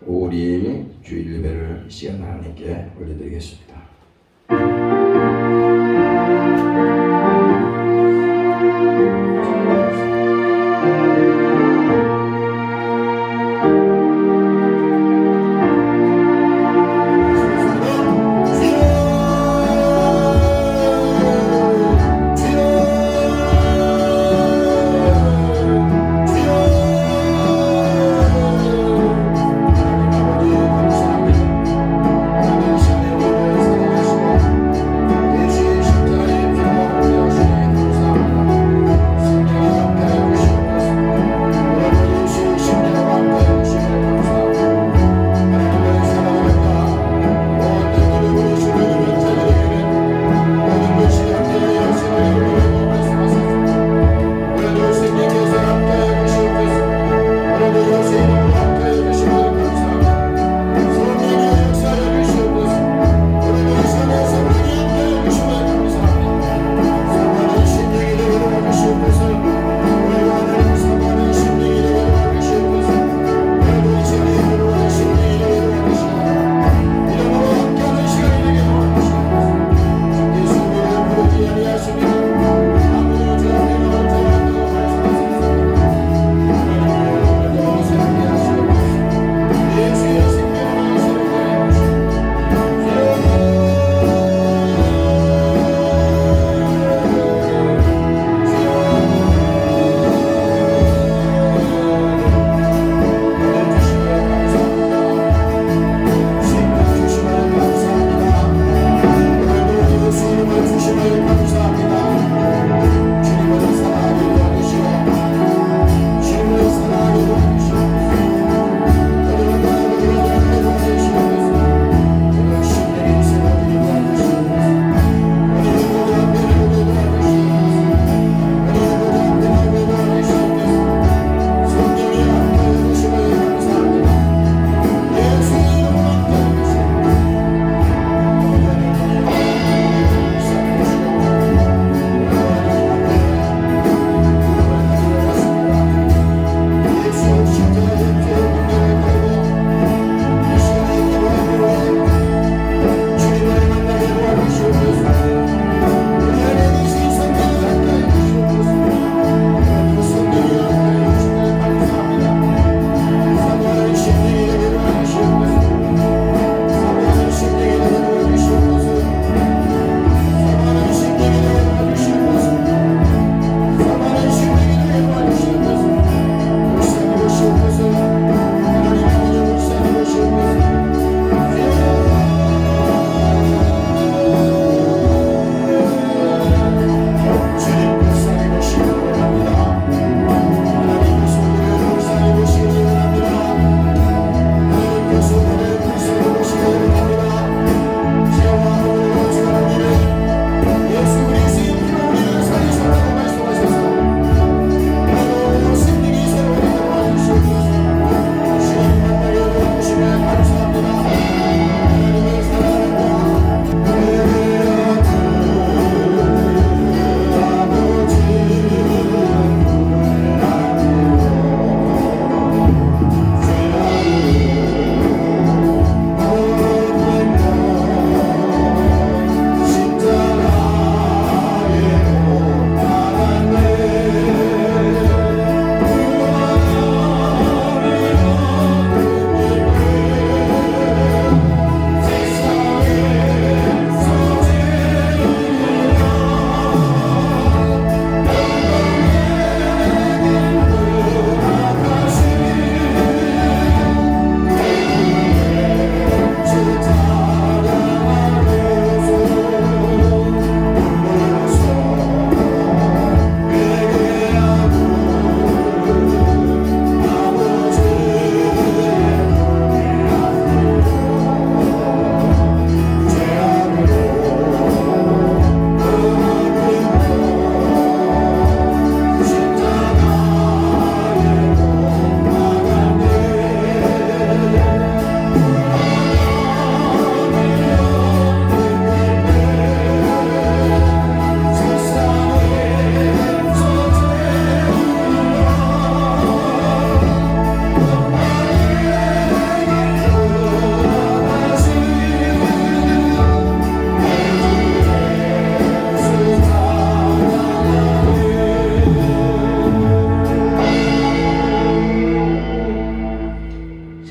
5일 주일 예배를 이 시간 하나님께 올려드리겠습니다.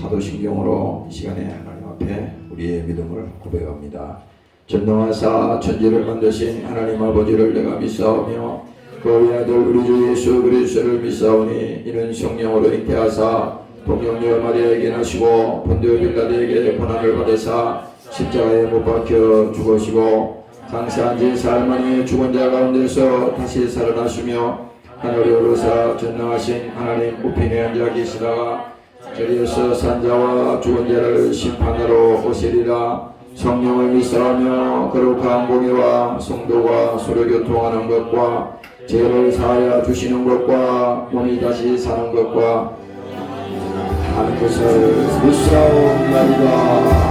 사도신경으로 이 시간에 하나님 앞에 우리의 믿음을 고백합니다. 전능하사 천지를 만드신 하나님 아버지를 내가 믿사오며 그 우리 아들 우리 주 예수 그리스도를 믿사오니 이는 성령으로 잉태하사 동정녀 마리아에게 나시고 본디오 빌라도에게 고난을 받으사 십자가에 못 박혀 죽으시고 장사한 지 사흘 만에 죽은 자 가운데서 다시 살아나시며 하늘에 오르사 전능하신 하나님 우편에 앉아 계시다가 저리에서 산자와 죽은 자를 심판하러 오시리라. 성령을 믿사오며 거룩한 공의와 성도가 서로 교통하는 것과 죄를 사하여 주시는 것과 몸이 다시 사는 것과 하는 것을 믿사옵나이다.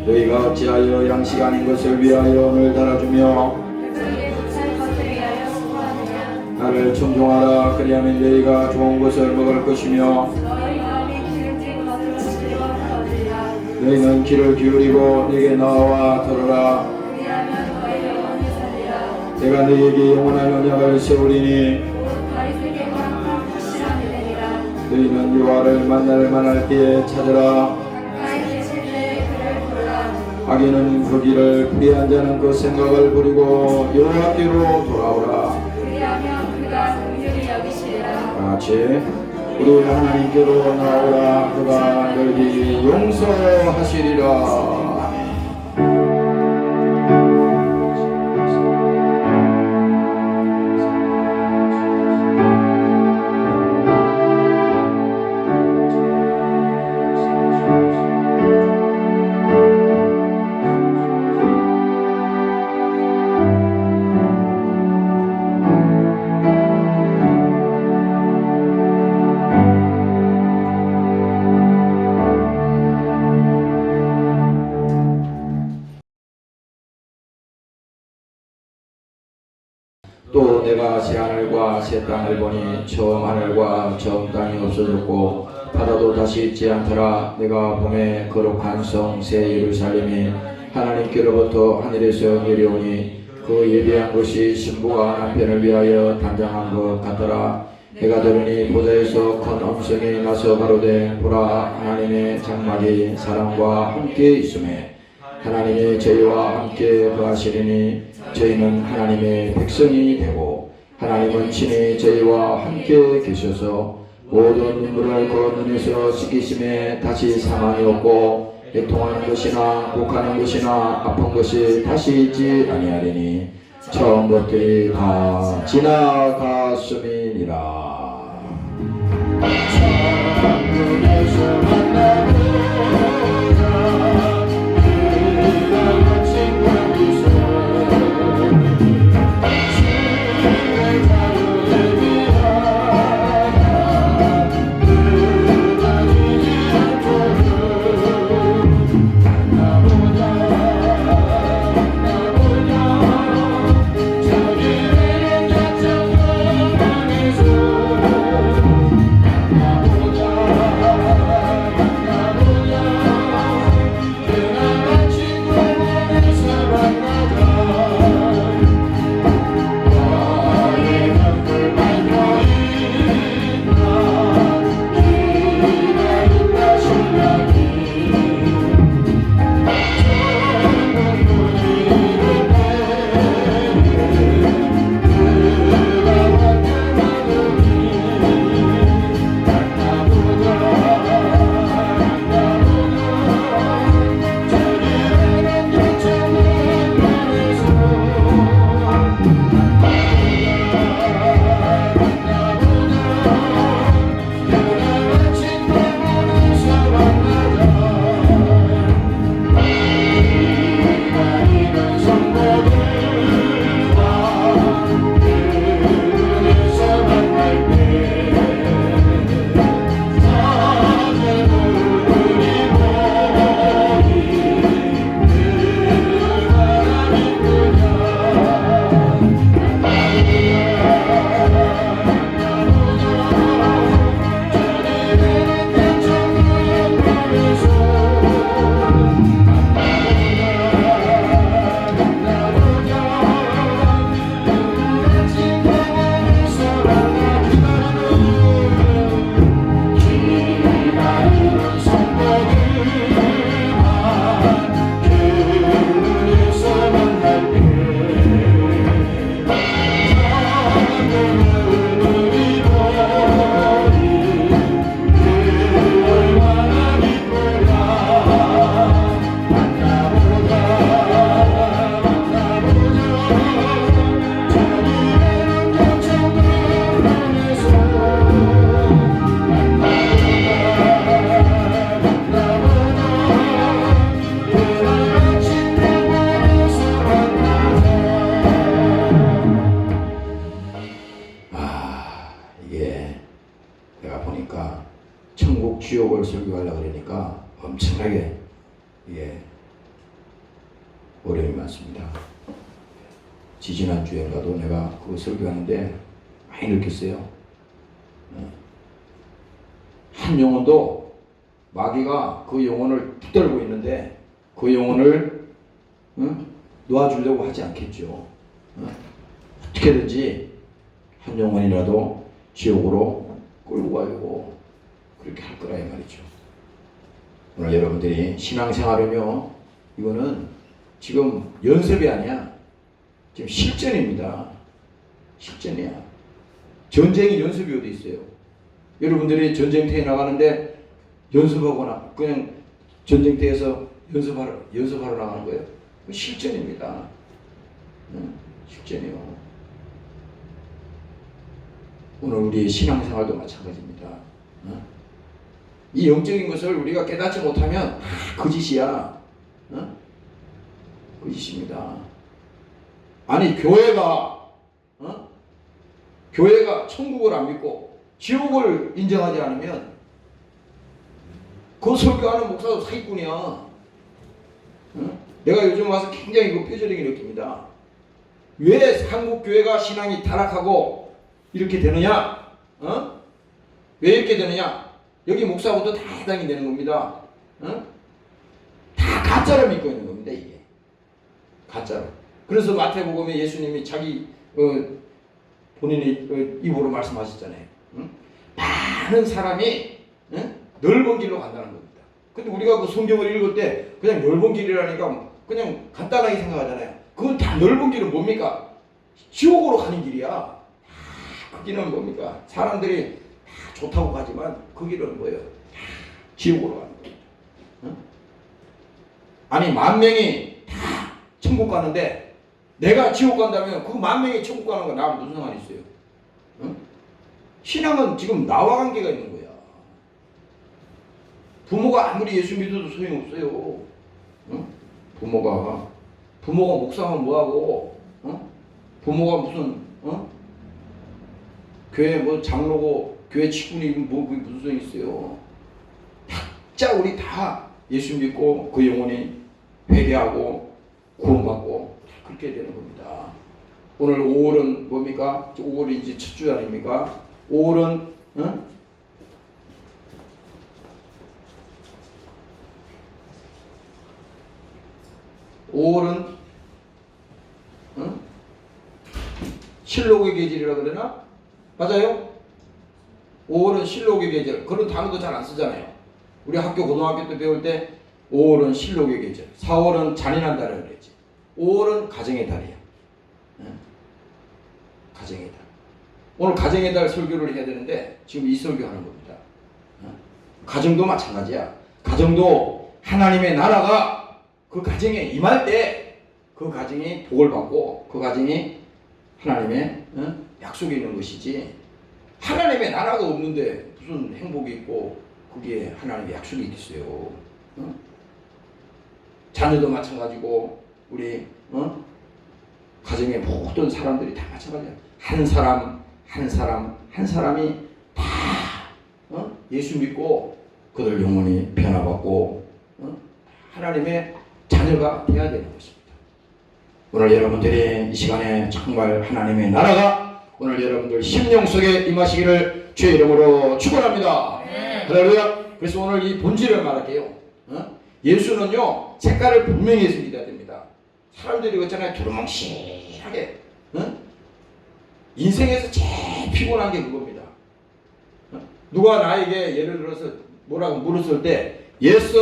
너희가 어찌하여 양식 아닌 것을 위하여 오늘 달아주며 나를 청종하라. 그리하면 너희가 좋은 것을 먹을 것이며 너희는 귀를 기울이고 내게 나와 들으라. 내가 너희에게 영원한 언약을 세우리니 너희는 여호와를 만날 만할 때에 찾으라. 악인은 그 길을 불의한 자는 그 생각을 버리고 여호와께로 돌아오라. 그리하면 그가 긍휼히 여기시리라. 같이 우리 하나님께로 나오라. 그가 너희 용서하시리라. 또 내가 새 하늘과 새 땅을 보니 처음 하늘과 처음 땅이 없어졌고 바다도 다시 있지 않더라. 내가 봄에 거룩한 성 새 예루살렘이 하나님께로부터 하늘에서 내려오니 그 예비한 것이 신부가 남편을 위하여 단장한 것 같더라. 해가 들으니 보좌에서 큰 음성이 나서 가로되 보라 하나님의 장막이 사람과 함께 있음에 하나님이 저희와 함께 거하시리니 저희는 하나님의 백성이 되고 하나님은 친히 저희와 함께 계셔서 모든 눈물을 그 눈에서 씻기심에 다시 사망이 없고 애통하는 것이나 곡하는 것이나 아픈 것이 다시 있지 아니하리니 처음 것들이 다 지나갔음이니라. 천국에서 만나보자 그가 마친 거기서 주의 자유를 위하여 끝까지 않도록 만나보자 저기에는 약속을 향해서 내가 보니까 천국 지옥을 설교하려고 그러니까 엄청나게 어려움이 많습니다. 지지난주에라도 내가 그거 설교하는데 많이 느꼈어요. 한 영혼도 마귀가 그 영혼을 붙들고 있는데 그 영혼을 놓아주려고 하지 않겠죠. 어떻게든지 한 영혼이라도 지옥으로 끌고 가려고 그렇게 할 거라 이 말이죠. 오늘 여러분들이 신앙생활이며 이거는 지금 연습이 아니야. 지금 실전입니다. 실전이야. 전쟁이 연습이 어디 있어요? 여러분들이 전쟁터에 나가는데 연습하거나 그냥 전쟁터에서 연습하러 나가는 거예요. 실전입니다. 실전이요. 오늘 우리의 신앙생활도 마찬가지입니다. 이 영적인 것을 우리가 깨닫지 못하면 거짓이야. 거짓입니다. 아니 교회가 천국을 안 믿고 지옥을 인정하지 않으면 그 설교하는 목사도 사기꾼이야. 내가 요즘 와서 굉장히 그 뼈저리게 느낍니다. 왜 한국 교회가 신앙이 타락하고 이렇게 되느냐? 왜 이렇게 되느냐? 여기 목사부터 다 해당이 되는 겁니다. 다 가짜로 믿고 있는 겁니다. 이게 가짜로. 그래서 마태복음에 예수님이 자기 본인의 입으로 말씀하셨잖아요. 응? 많은 사람이 넓은 길로 간다는 겁니다. 근데 우리가 그 성경을 읽을 때 그냥 넓은 길이라니까 그냥 간단하게 생각하잖아요. 그건 다 넓은 길은 뭡니까? 지옥으로 가는 길이야. 그 길은 뭡니까? 사람들이 다 좋다고 가지만 그 길은 뭐예요? 다 지옥으로 가는 겁니다. 응? 아니 10,000명이 다 천국 가는데 내가 지옥 간다면 그 10,000명이 천국 가는 거 나하고 무슨 상관이 있어요? 응? 신앙은 지금 나와 관계가 있는 거야. 부모가 아무리 예수 믿어도 소용없어요. 응? 부모가 목사면 뭐하고, 부모가 무슨 교회 뭐 장로고 교회 직분이 뭐 그게 무슨 소용이 있어요. 각자 우리 다 예수 믿고 그 영혼이 회개하고 구원받고 그렇게 되는 겁니다. 오늘 5월은 뭡니까? 5월이 이제 첫 주 아닙니까? 5월은 5월은 실록의 계절이라 그러나? 맞아요? 5월은 실록의 계절. 그런 단어도 잘 안 쓰잖아요. 우리 학교 고등학교 때 배울 때 5월은 실록의 계절, 4월은 잔인한 달이라고 그랬지. 5월은 가정의 달이야. 가정의 달. 오늘 가정의 달 설교를 해야 되는데 지금 이 설교하는 겁니다. 가정도 마찬가지야. 가정도 하나님의 나라가 그 가정에 임할 때 그 가정이 복을 받고 그 가정이 하나님의 약속이 있는 것이지, 하나님의 나라가 없는데 무슨 행복이 있고 거기에 하나님의 약속이 있겠어요. 자녀도 마찬가지고 우리 가정의 모든 사람들이 다 마찬가지야. 한 사람이 다 예수 믿고 그들 영혼이 변화받고 하나님의 자녀가 되어야 되는 것입니다. 오늘 여러분들이 이 시간에 정말 하나님의 나라가 오늘 여러분들 심령 속에 임하시기를 주의 이름으로 축원합니다. 할렐루야. 그래서 오늘 이 본질을 말할게요. 예수는요 색깔을 분명히 해서 믿어야 됩니다. 사람들이 그렇잖아요. 두루뭉실하게 인생에서 제일 피곤한 게 그겁니다. 누가 나에게 예를 들어서 뭐라고 물었을 때 yes,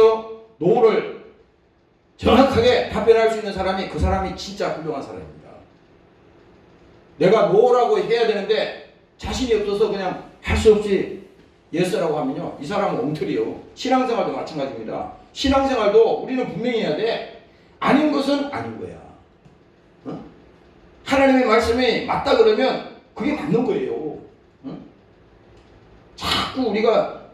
no를 정확하게 답변할 수 있는 사람이 그 사람이 진짜 훌륭한 사람입니다. 내가 no라고 해야 되는데 자신이 없어서 그냥 할 수 없이 yes라고 하면요 이 사람은 엉터리요. 신앙생활도 마찬가지입니다. 신앙생활도 우리는 분명히 해야 돼. 아닌 것은 아닌 거야. 하나님의 말씀이 맞다 그러면 그게 맞는 거예요. 자꾸 우리가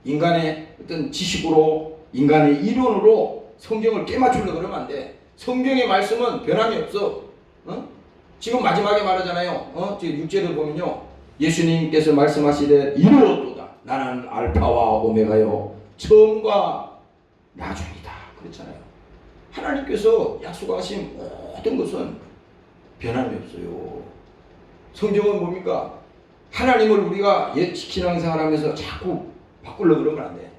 인간의 어떤 지식으로 인간의 이론으로 성경을 깨맞추려고 그러면 안 돼. 성경의 말씀은 변함이 없어. 지금 마지막에 말하잖아요. 제 6절을 보면요 예수님께서 말씀하시되 이루었도다. 나는 알파와 오메가요 처음과 나중이다. 그렇잖아요. 하나님께서 약속하신 모든 것은 변함이 없어요. 성경은 뭡니까? 하나님을 우리가 옛 신앙생활하면서 자꾸 바꾸려고 그러면 안 돼.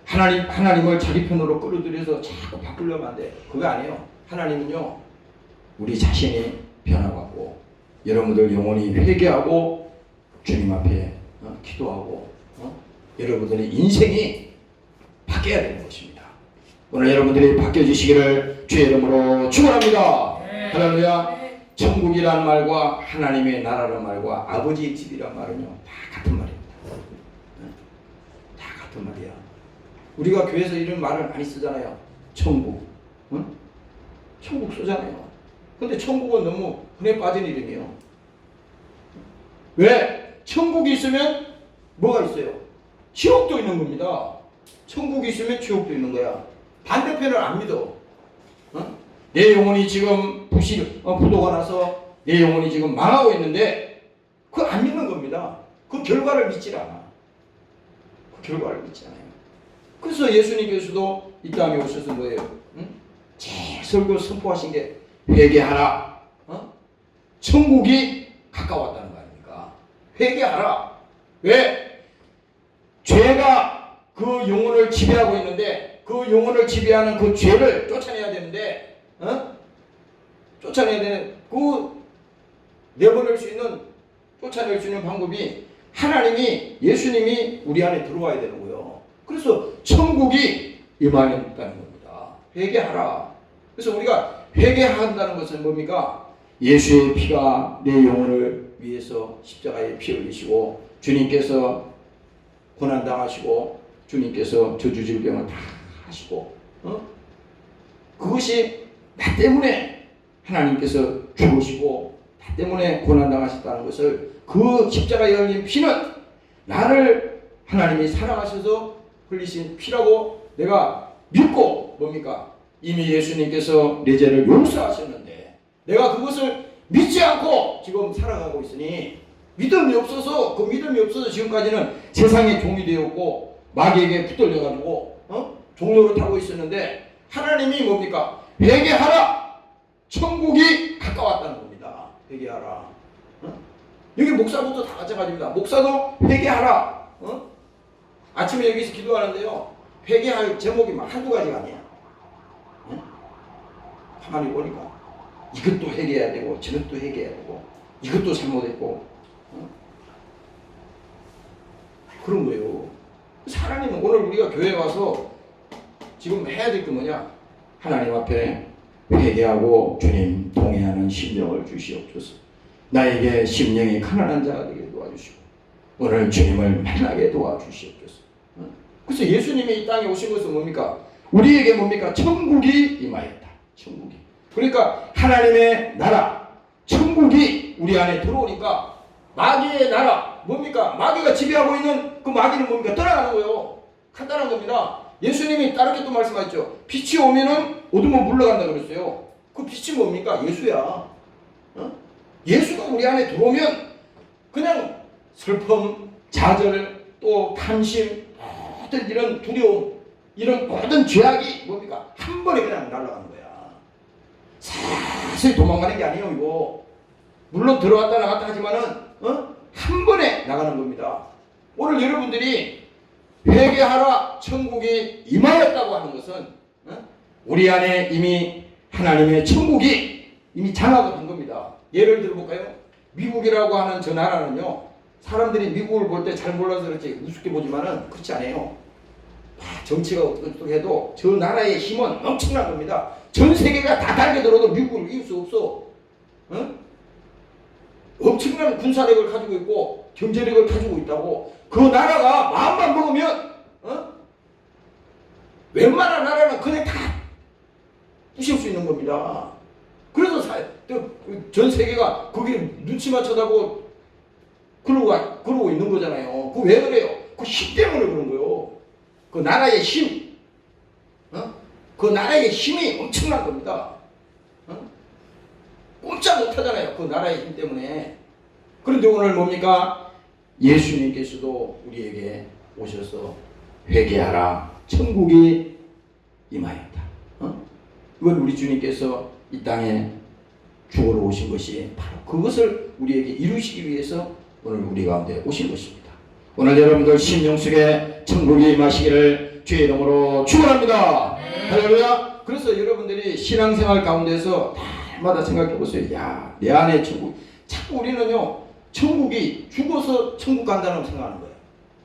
하나님을 자기 편으로 끌어들여서 자꾸 바꾸려면 안 돼. 그거 아니에요. 하나님은요 우리 자신이 변화받고 여러분들 영혼이 회개하고 주님 앞에 기도하고 여러분들의 인생이 바뀌어야 되는 것입니다. 오늘 여러분들이 바뀌어지시기를 주의 이름으로 축원합니다. 할렐루야. 천국이란 말과 하나님의 나라란 말과 아버지의 집이란 말은요 다 같은 말입니다. 다 같은 말이야. 우리가 교회에서 이런 말을 많이 쓰잖아요. 천국. 천국 쓰잖아요. 근데 천국은 너무 흔해 빠진 이름이에요. 왜? 천국이 있으면 뭐가 있어요? 지옥도 있는 겁니다. 천국이 있으면 지옥도 있는 거야. 반대편을 안 믿어. 내 영혼이 지금 부도가 나서 내 영혼이 지금 망하고 있는데 그거 안 믿는 겁니다. 그 결과를 믿질 않아. 그 결과를 믿지 않아요. 그래서 예수님께서도 이 땅에 오셔서 뭐예요? 제일 설교 선포하신 게 회개하라. 천국이 가까웠다는 거 아닙니까? 회개하라. 왜? 죄가 그 영혼을 지배하고 있는데 그 영혼을 지배하는 그 죄를 쫓아내야 되는데 쫓아내야 되는 그 내보낼 수 있는 쫓아낼 수 있는 방법이 하나님이 예수님이 우리 안에 들어와야 되는 거예요. 그래서 천국이 임하게 있다는 겁니다. 회개하라. 그래서 우리가 회개한다는 것은 뭡니까? 예수의 피가 내 영혼을 위해서 십자가에 피 흘리시고 주님께서 고난당하시고 주님께서 저주질병을 다 하시고 그것이 나 때문에 하나님께서 죽으시고 나 때문에 고난당하셨다는 것을 그 십자가에 흘린 피는 나를 하나님이 사랑하셔서 흘리신 피라고 내가 믿고 뭡니까? 이미 예수님께서 내 죄를 용서하셨는데 내가 그것을 믿지 않고 지금 살아가고 있으니 믿음이 없어서 그 믿음이 없어서 지금까지는 세상의 종이 되었고 마귀에게 붙들려가지고 종로를 타고 있었는데 하나님이 뭡니까? 회개하라! 천국이 가까웠다는 겁니다. 회개하라. 여기 목사부터 다 마찬가지입니다. 목사도 회개하라. 아침에 여기서 기도하는데요. 회개할 제목이 막 한두 가지가 아니야. 가만히 보니까 이것도 회개해야 되고 저것도 회개해야 되고 이것도 잘못했고 그런 거예요. 하나님은 오늘 우리가 교회에 와서 지금 해야 될 게 뭐냐? 하나님 앞에 회개하고 주님 동의하는 심령을 주시옵소서. 나에게 심령이 가난한 자가 되게 도와주시고 오늘 주님을 만나게 도와주시옵소서. 그래서 예수님이 이 땅에 오신 것은 뭡니까? 우리에게 뭡니까? 천국이 임하였다. 천국이. 그러니까 하나님의 나라, 천국이 우리 안에 들어오니까 마귀의 나라, 뭡니까? 마귀가 지배하고 있는 그 마귀는 뭡니까? 떠나가는 거예요. 간단한 겁니다. 예수님이 다르게 또 말씀하셨죠. 빛이 오면은 어둠은 물러간다 그랬어요. 그 빛이 뭡니까? 예수야. 예수가 우리 안에 들어오면 그냥 슬픔, 좌절, 또 탐심, 모든 이런 두려움, 이런 모든 죄악이 뭡니까? 한 번에 그냥 날아가는 거야. 사실 도망가는 게 아니에요, 이거. 물론 들어왔다 나갔다 하지만은, 한 번에 나가는 겁니다. 오늘 여러분들이 회개하라 천국이 임하였다고 하는 것은, 우리 안에 이미 하나님의 천국이 이미 장악을 한 겁니다. 예를 들어볼까요? 미국이라고 하는 저 나라는요, 사람들이 미국을 볼 때 잘 몰라서 그렇지 우습게 보지만은 그렇지 않아요. 정치가 어떻게 해도 저 나라의 힘은 엄청난 겁니다. 전 세계가 다 달겨들어도 미국을 이길 수 없어. 엄청난 군사력을 가지고 있고 경제력을 가지고 있다고. 그 나라가 마음만 먹으면 웬만한 나라는 그냥 다 부실 수 있는 겁니다. 그래서 전 세계가 거기 눈치만 쳐다보고 그러고 있는 거잖아요. 그 왜 그래요? 그 힘 때문에 그런 거예요. 그 나라의 힘, 그 나라의 힘이 엄청난 겁니다. 꼼짝 못하잖아요. 그 나라의 힘 때문에. 그런데 오늘 뭡니까? 예수님께서도 우리에게 오셔서 회개하라. 천국이 임하였다. 이건 우리 주님께서 이 땅에 죽으러 오신 것이 바로 그것을 우리에게 이루시기 위해서 오늘 우리 가운데 오신 것입니다. 오늘 여러분들 심령 속에 천국이 임하시기를 주의 이름으로 축원합니다. 할렐루야. 그래서 여러분들이 신앙생활 가운데서 날마다 생각해 보세요. 야, 내 안에 천국. 자꾸 우리는요, 천국이 죽어서 천국 간다는 생각하는 거예요.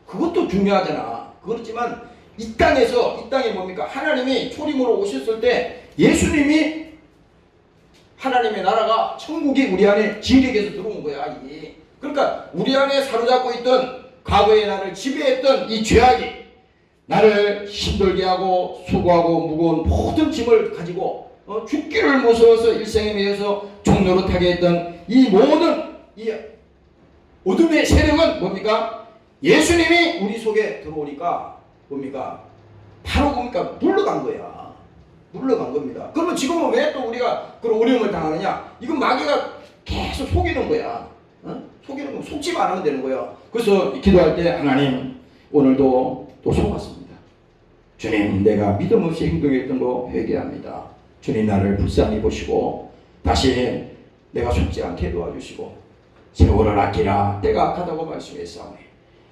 그것도 중요하잖아. 그렇지만 이 땅에 뭡니까? 하나님이 초림으로 오셨을 때 예수님이 하나님의 나라가 천국이 우리 안에 지력에서 들어온 거야. 이게. 그러니까 우리 안에 사로잡고 있던 과거의 나를 지배했던 이 죄악이 나를 힘들게 하고 수고하고 무거운 모든 짐을 가지고 죽기를 무서워서 일생에 매여서 종노릇하게 했던 이 모든 이 어둠의 세력은 뭡니까? 예수님이 우리 속에 들어오니까 뭡니까? 바로 뭡니까? 물러간 거야. 물러간 겁니다. 그러면 지금은 왜 또 우리가 그런 어려움을 당하느냐? 이건 마귀가 계속 속이는 거야. 속이는 거, 속지만 않으면 되는 거야. 그래서 기도할 때 하나님 오늘도 또 속았습니다. 주님, 내가 믿음 없이 행동했던 거 회개합니다. 주님, 나를 불쌍히 보시고 다시 내가 속지 않게 도와주시고 세월을 아끼라 때가 악하다고 말씀했사오니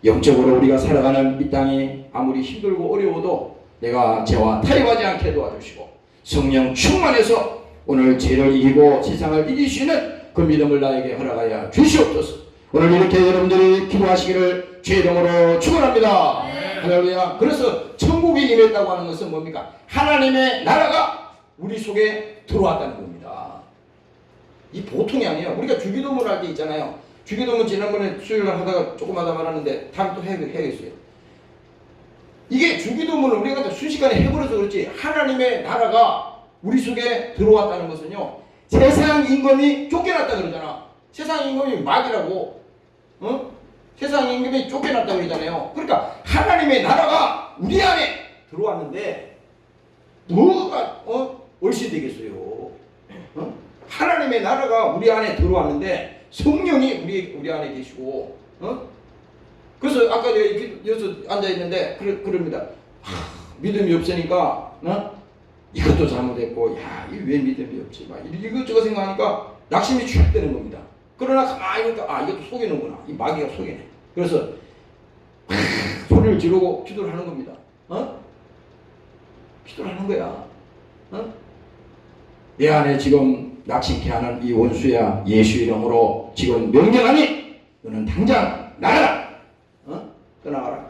영적으로 우리가 살아가는 이 땅이 아무리 힘들고 어려워도 내가 죄와 타협하지 않게 도와주시고 성령 충만해서 오늘 죄를 이기고 세상을 이길 수 있는 그 믿음을 나에게 허락하여 주시옵소서. 오늘 이렇게 여러분들이 기도하시기를 주의 이름으로 축원합니다. 할렐루야. 그래서 천국이 임했다고 하는 것은 뭡니까? 하나님의 나라가 우리 속에 들어왔다는 겁니다. 이 보통이 아니에요. 우리가 주기도문 할 때 있잖아요. 주기도문 지난번에 수요일날 하다가 조금 하다 말았는데 다음 또 해야겠어요. 이게 주기도문을 우리가 순식간에 해버려서 그렇지, 하나님의 나라가 우리 속에 들어왔다는 것은요, 세상 임금이 쫓겨났다 그러잖아. 세상 임금이 막이라고, 세상 임금이 쫓겨났다 그러잖아요. 그러니까 하나님의 나라가 우리 안에 들어왔는데 뭐가 얼씬 되겠어요? 하나님의 나라가 우리 안에 들어왔는데 성령이 우리 안에 계시고, 그래서 아까 내가 여기서 앉아 있는데 그럽니다. 믿음이 없으니까 이것도 잘못했고, 야, 이 왜 믿음이 없지? 막 이것저것 생각하니까 낙심이 쭉 되는 겁니다. 그러나 가만히 보니까 이것도 속이는구나. 이 마귀가 속이네. 그래서 소리를 지르고 기도를 하는 겁니다. 기도를 하는 거야. 내 안에 지금 낙심케 하는 이 원수야, 예수 이름으로 지금 명령하니 너는 당장 나가라. 떠나가라.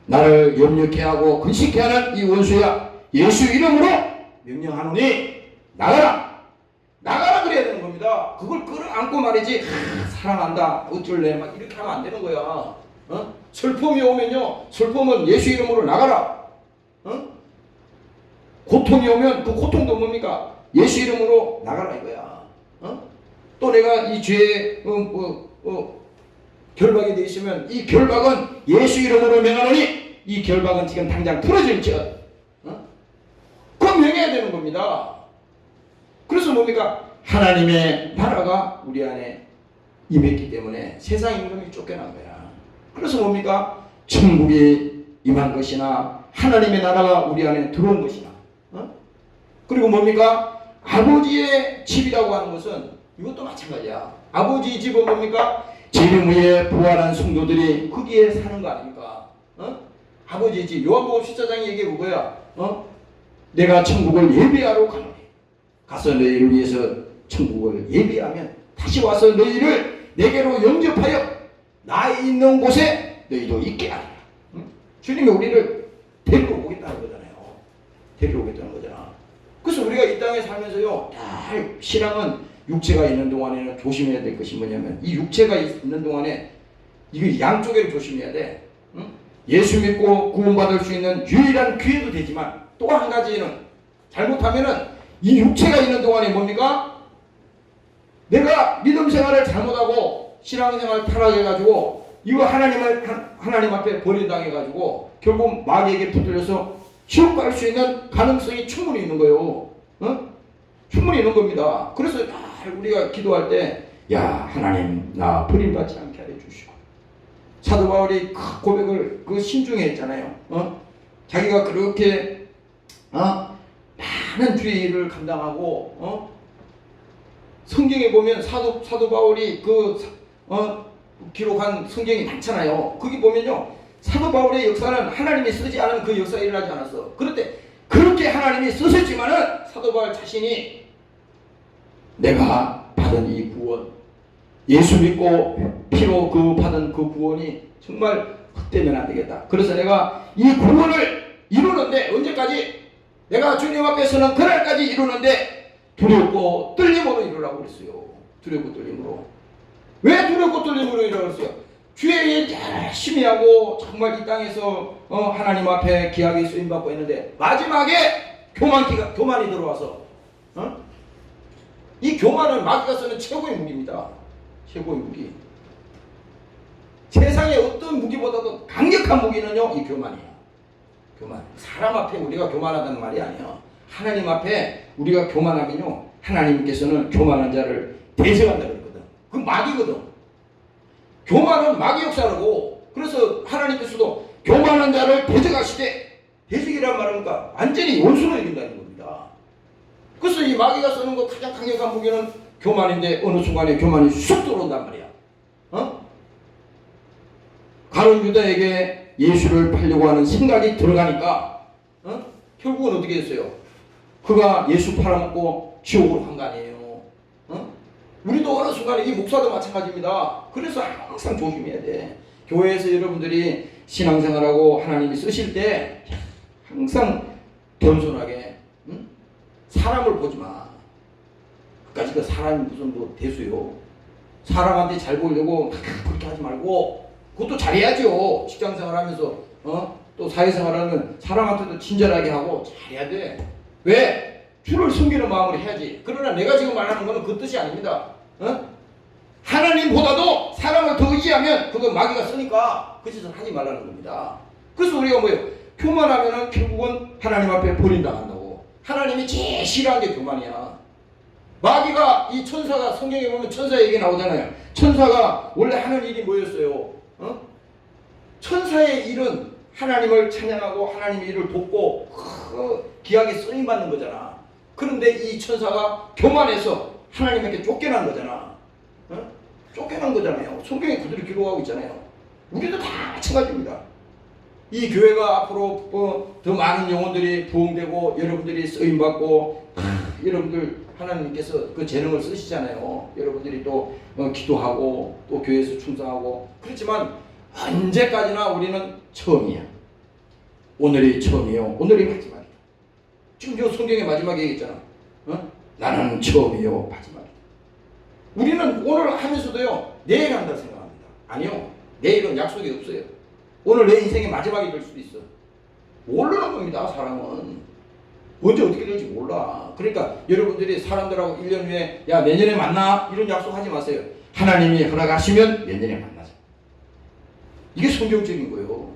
나를 염려케 하고 근심케 하는 이 원수야, 예수 이름으로 명령하노니 나가라. 나가라 그래야 되는 겁니다. 그걸 끌어안고 말이지, 사랑한다, 어쩔래, 막 이렇게 하면 안 되는 거야. 슬픔이 오면요, 슬픔은 예수 이름으로 나가라. 고통이 오면 그 고통도 뭡니까? 예수 이름으로 나가라 이거야. 또 내가 이 죄에 결박이 되어 있으면 이 결박은 예수 이름으로 명하노니 이 결박은 지금 당장 풀어질지어다. 그건 명해야 되는 겁니다. 그래서 뭡니까? 하나님의 나라가 우리 안에 임했기 때문에 세상 임금이 쫓겨난 거야. 그래서 뭡니까? 천국이 임한 것이나 하나님의 나라가 우리 안에 들어온 것이나, 그리고 뭡니까? 아버지의 집이라고 하는 것은 이것도 마찬가지야. 아버지 집은 뭡니까? 재림 후에 부활한 성도들이 거기에 사는 거 아닙니까? 아버지 집. 요한복음 14장이 얘기해 보고요. 내가 천국을 예비하러 가노니, 가서 너희를 위해서 천국을 예비하면 다시 와서 너희를 내게로 영접하여 나 있는 곳에 너희도 있게 하리라. 주님이 우리를 데리러 오겠다는 거잖아요. 데리러 오겠다는 거잖아. 그래서 우리가 이 땅에 살면서요, 신앙은 육체가 있는 동안에는 조심해야 될 것이 뭐냐면, 이 육체가 있는 동안에 이거 양쪽에를 조심해야 돼. 예수 믿고 구원받을 수 있는 유일한 기회도 되지만, 또 한 가지는 잘못하면은 이 육체가 있는 동안에 뭡니까? 내가 믿음 생활을 잘못하고 신앙생활을 타락해가지고 이거 하나님 앞에 버림당해가지고 결국 마귀에게 붙들려서 지옥 갈 수 있는 가능성이 충분히 있는 거예요. 충분히 있는 겁니다. 그래서 우리가 기도할 때, 야, 하나님 나 버림받지 않게 하여 주시고. 사도 바울이 그 고백을 신중히 했잖아요. 자기가 그렇게 많은 주의 일을 감당하고, 성경에 보면 사도 바울이 기록한 성경이 많잖아요. 거기 보면요, 사도 바울의 역사는 하나님이 쓰지 않은 그 역사가 일어나지 않았어. 그런데 그렇게 하나님이 쓰셨지만은 사도 바울 자신이 내가 받은 이 구원, 예수 믿고 피로 받은 그 구원이 정말 헛되면 안 되겠다. 그래서 내가 이 구원을 이루는데, 언제까지? 내가 주님 앞에 서는 그날까지 이루는데 두렵고 떨림으로 이루라고 그랬어요. 두렵고 떨림으로. 왜 두렵고 떨림으로 이루라고 그랬어요? 주의 일 열심히 하고 정말 이 땅에서 하나님 앞에 귀하게 쓰임받고 있는데 마지막에 교만이 들어와서, 이 교만은 마귀가 쓰는 최고의 무기입니다. 최고의 무기. 세상의 어떤 무기보다도 강력한 무기는요, 이 교만이에요. 교만. 사람 앞에 우리가 교만하다는 말이 아니야. 하나님 앞에 우리가 교만하면요, 하나님께서는 교만한 자를 대적한다 그랬거든. 그 마귀거든. 교만은 마귀 역사라고. 그래서 하나님께서도 교만한 자를 대적하시되, 대적이란 말입니까? 완전히 원수로 이긴다는 겁니다. 그래서 이 마귀가 쓰는 거 가장 강력한 무기는 교만인데, 어느 순간에 교만이 쑥 들어온단 말이야. 가룟 유다에게 예수를 팔려고 하는 생각이 들어가니까 결국은 어떻게 됐어요? 그가 예수 팔아먹고 지옥으로 간 거 아니에요. 어? 우리도 어느 순간에 이 목사도 마찬가지입니다. 그래서 항상 조심해야 돼. 교회에서 여러분들이 신앙생활하고 하나님이 쓰실 때 항상 겸손하게, 응? 사람을 보지 마. 그까짓 그 사람이 무슨 뭐 대수요. 사람한테 잘 보이려고 그렇게 하지 말고 그것도 잘해야죠. 직장생활하면서 또 사회생활하면 사람한테도 친절하게 하고 잘해야 돼. 왜? 주를 섬기는 마음으로 해야지. 그러나 내가 지금 말하는 거는 그 뜻이 아닙니다. 하나님보다도 사람을 더 의지하면 그거 마귀가 쓰니까 그 짓을 하지 말라는 겁니다. 그래서 우리가 뭐예요? 교만하면은 결국은 하나님 앞에 버림당한다고. 하나님이 제일 싫어하는 게 교만이야. 마귀가 이 천사가 성경에 보면 천사 얘기 나오잖아요. 천사가 원래 하는 일이 뭐였어요? 천사의 일은 하나님을 찬양하고 하나님의 일을 돕고 귀하게 쓰임받는 거잖아. 그런데 이 천사가 교만해서 하나님에게 쫓겨난 거잖아. 쫓겨난 거잖아요. 성경에 그대로 기록하고 있잖아요. 우리도 다 마찬가지입니다. 이 교회가 앞으로 더 많은 영혼들이 부흥되고 여러분들이 쓰임받고 여러분들 하나님께서 그 재능을 쓰시잖아요. 여러분들이 또 기도하고 또 교회에서 충성하고 그렇지만 언제까지나 우리는 처음이야. 오늘이 처음이요. 오늘이 마지막이다. 지금 저 성경의 마지막에 얘기했잖아. 나는 처음이요 마지막이다. 우리는 오늘 하면서도요 내일 한다 생각합니다. 아니요. 내일은 약속이 없어요. 오늘 내 인생의 마지막이 될 수도 있어. 모르는 겁니다. 사람은. 언제 어떻게 될지 몰라. 그러니까 여러분들이 사람들하고 1년 후에 야 내년에 만나 이런 약속 하지 마세요. 하나님이 허락하시면 내년에 만나자. 이게 성경적인 거예요.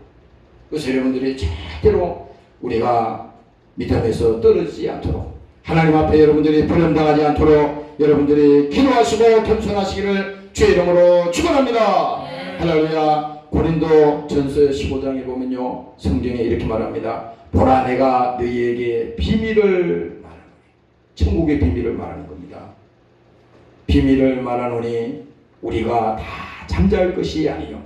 그래서 여러분들이 절대로 우리가 믿음에서 떨어지지 않도록 하나님 앞에 여러분들이 버림당하지 않도록 여러분들이 기도하시고 겸손하시기를 주의 이름으로 축원합니다. 할렐루야. 고린도 전서 15장에 보면요 성경에 이렇게 말합니다. 보라 내가 너희에게 비밀을 말하노니 천국의 비밀을 말하는 겁니다. 비밀을 말하노니 우리가 다 잠잘 것이 아니요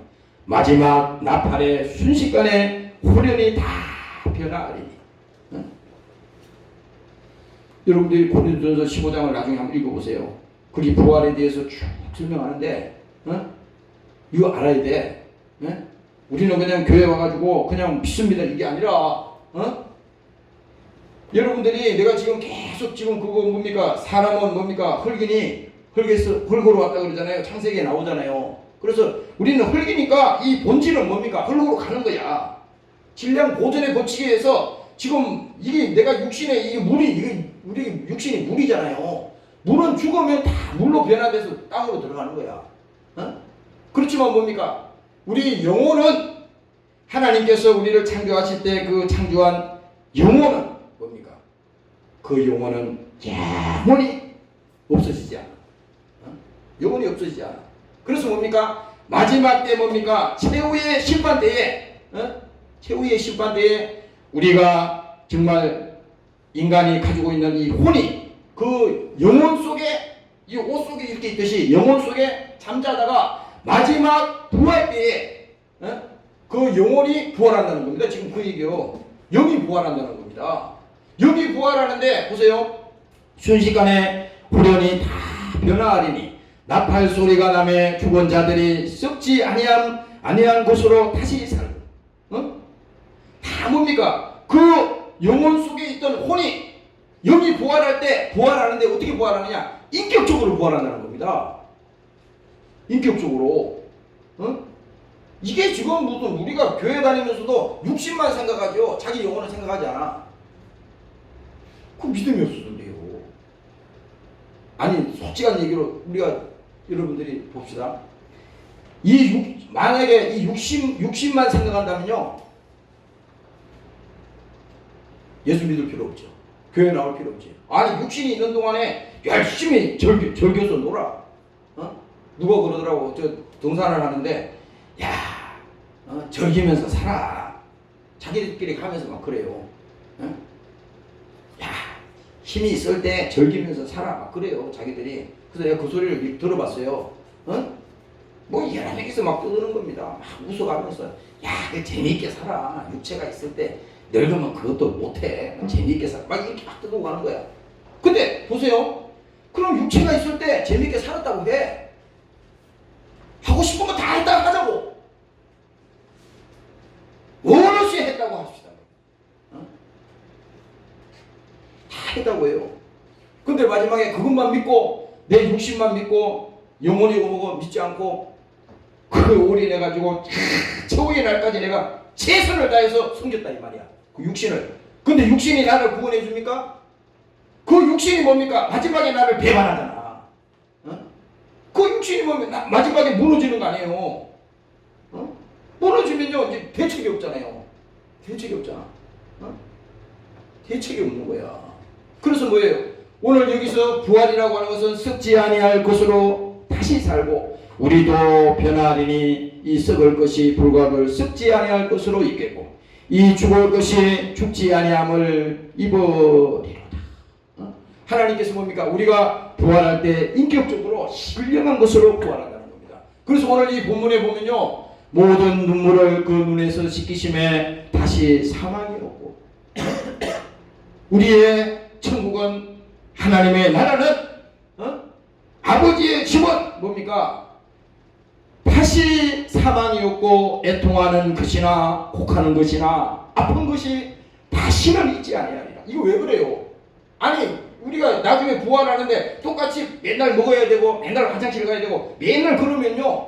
마지막 나팔의 순식간에 후련히 다 변화하리니. 여러분들이 고린도전서 15장을 나중에 한번 읽어보세요. 거기 부활에 대해서 쭉 설명하는데 이거 알아야 돼. 우리는 그냥 교회 와가지고 그냥 믿습니다 이게 아니라 여러분들이 내가 지금 계속 지금 그거 뭡니까? 사람은 뭡니까? 흙이니 흙으로 왔다 그러잖아요. 창세기에 나오잖아요. 그래서 우리는 흙이니까 이 본질은 뭡니까? 흙으로 가는 거야. 질량 보존의 법칙에서 지금 이게 내가 육신의 이 물이 이게 우리 육신이 물이잖아요. 물은 죽으면 다 물로 변화돼서 땅으로 들어가는 거야. 그렇지만 뭡니까? 우리 영혼은 하나님께서 우리를 창조하실 때 그 창조한 영혼은 뭡니까? 그 영혼은 영원히 없어지지 않아. 영원히 없어지지 않아. 그래서 뭡니까? 마지막 때 뭡니까? 최후의 심판 때에 최후의 심판 때에 우리가 정말 인간이 가지고 있는 이 혼이 그 영혼 속에 이 옷 속에 이렇게 있듯이 영혼 속에 잠자다가 마지막 부활 때에 그 영혼이 부활한다는 겁니다. 지금 그 얘기요. 영이 부활한다는 겁니다. 영이 부활하는데 보세요. 순식간에 후련히 다 변화하리니 나팔 소리가 나매 죽은 자들이 썩지 아니한 곳으로 다시 살고. 다 뭡니까? 그 영혼 속에 있던 혼이 영이 부활할 때 부활하는데 어떻게 부활하느냐? 인격적으로 부활한다는 겁니다. 인격적으로. 이게 지금 무슨 우리가 교회 다니면서도 육신만 생각하죠. 자기 영혼을 생각하지 않아. 그 믿음이 없어서인데요. 아니 솔직한 얘기로 우리가 여러분들이 봅시다. 만약에 이 육신만 생각한다면요 예수 믿을 필요 없죠. 교회 나올 필요 없지. 아니 육신이 있는 동안에 열심히 절교서 놀아. 누가 그러더라고. 저 등산을 하는데 야 절기면서 살아. 자기들끼리 가면서 막 그래요. 야 힘이 있을 때 절기면서 살아. 막 그래요 자기들이. 그래서 내가 그 소리를 들어봤어요. 뭐 여러 명이서 막 떠드는 겁니다. 막 웃어가면서 야 재미있게 살아. 육체가 있을 때 늙으면 그것도 못해. 재미있게 살아. 막 이렇게 막 떠들고 가는 거야. 근데 보세요. 그럼 육체가 있을 때 재밌게 살았다고 해. 하고 싶은 거 다 했다 하자고. 원없이 했다고 합시다. 다 했다고 해요. 근데 마지막에 그것만 믿고 내 육신만 믿고 영원히 오고 믿지 않고 그 올인해가지고 최후의 날까지 내가 최선을 다해서 섬겼다 이 말이야. 그 육신을. 근데 육신이 나를 구원해 줍니까? 그 육신이 뭡니까? 마지막에 나를 배반하잖아. 그 육신이 뭡니까? 마지막에 무너지는 거 아니에요. 무너지면요 이제 대책이 없잖아요. 대책이 없잖아. 대책이 없는 거야. 그래서 뭐예요? 오늘 여기서 부활이라고 하는 것은 썩지 아니할 것으로 다시 살고 우리도 변하리니 이 썩을 것이 불과를 썩지 아니할 것으로 있겠고 이 죽을 것이 죽지 아니함을 입으리로다. 하나님께서 뭡니까? 우리가 부활할 때 인격적으로 신령한 것으로 부활한다는 겁니다. 그래서 오늘 이 본문에 보면요 모든 눈물을 그 눈에서 씻기심에 다시 사망이 없고 우리의 천국은 하나님의 나라는 아버지의 집은 뭡니까? 다시 사망이 없고 애통하는 것이나 곡하는 것이나 아픈 것이 다시는 있지 아니하리라. 이거 왜 그래요? 아니 우리가 나중에 부활하는데 똑같이 맨날 먹어야 되고 맨날 화장실 가야 되고 맨날 그러면요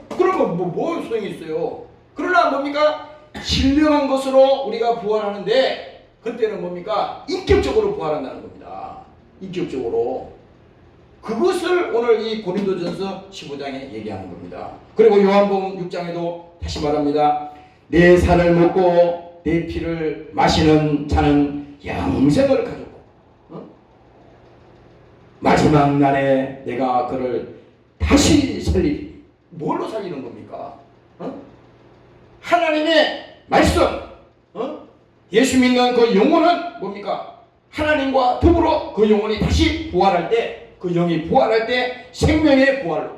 그러면 뭐 소용이 있어요. 그러나 뭡니까? 신령한 것으로 우리가 부활하는데 그때는 뭡니까? 인격적으로 부활한다는 겁니다. 인격적으로. 그것을 오늘 이 고린도전서 15장에 얘기하는 겁니다. 그리고 요한복음 6장에도 다시 말합니다. 내 살을 먹고 내 피를 마시는 자는 영생을 가졌고 마지막 날에 내가 그를 다시 살리리. 뭘로 살리는 겁니까? 하나님의 말씀 예수 믿는 그 영혼은 뭡니까? 하나님과 더불어 그 영혼이 다시 부활할 때 그 영이 부활할 때 생명의 부활로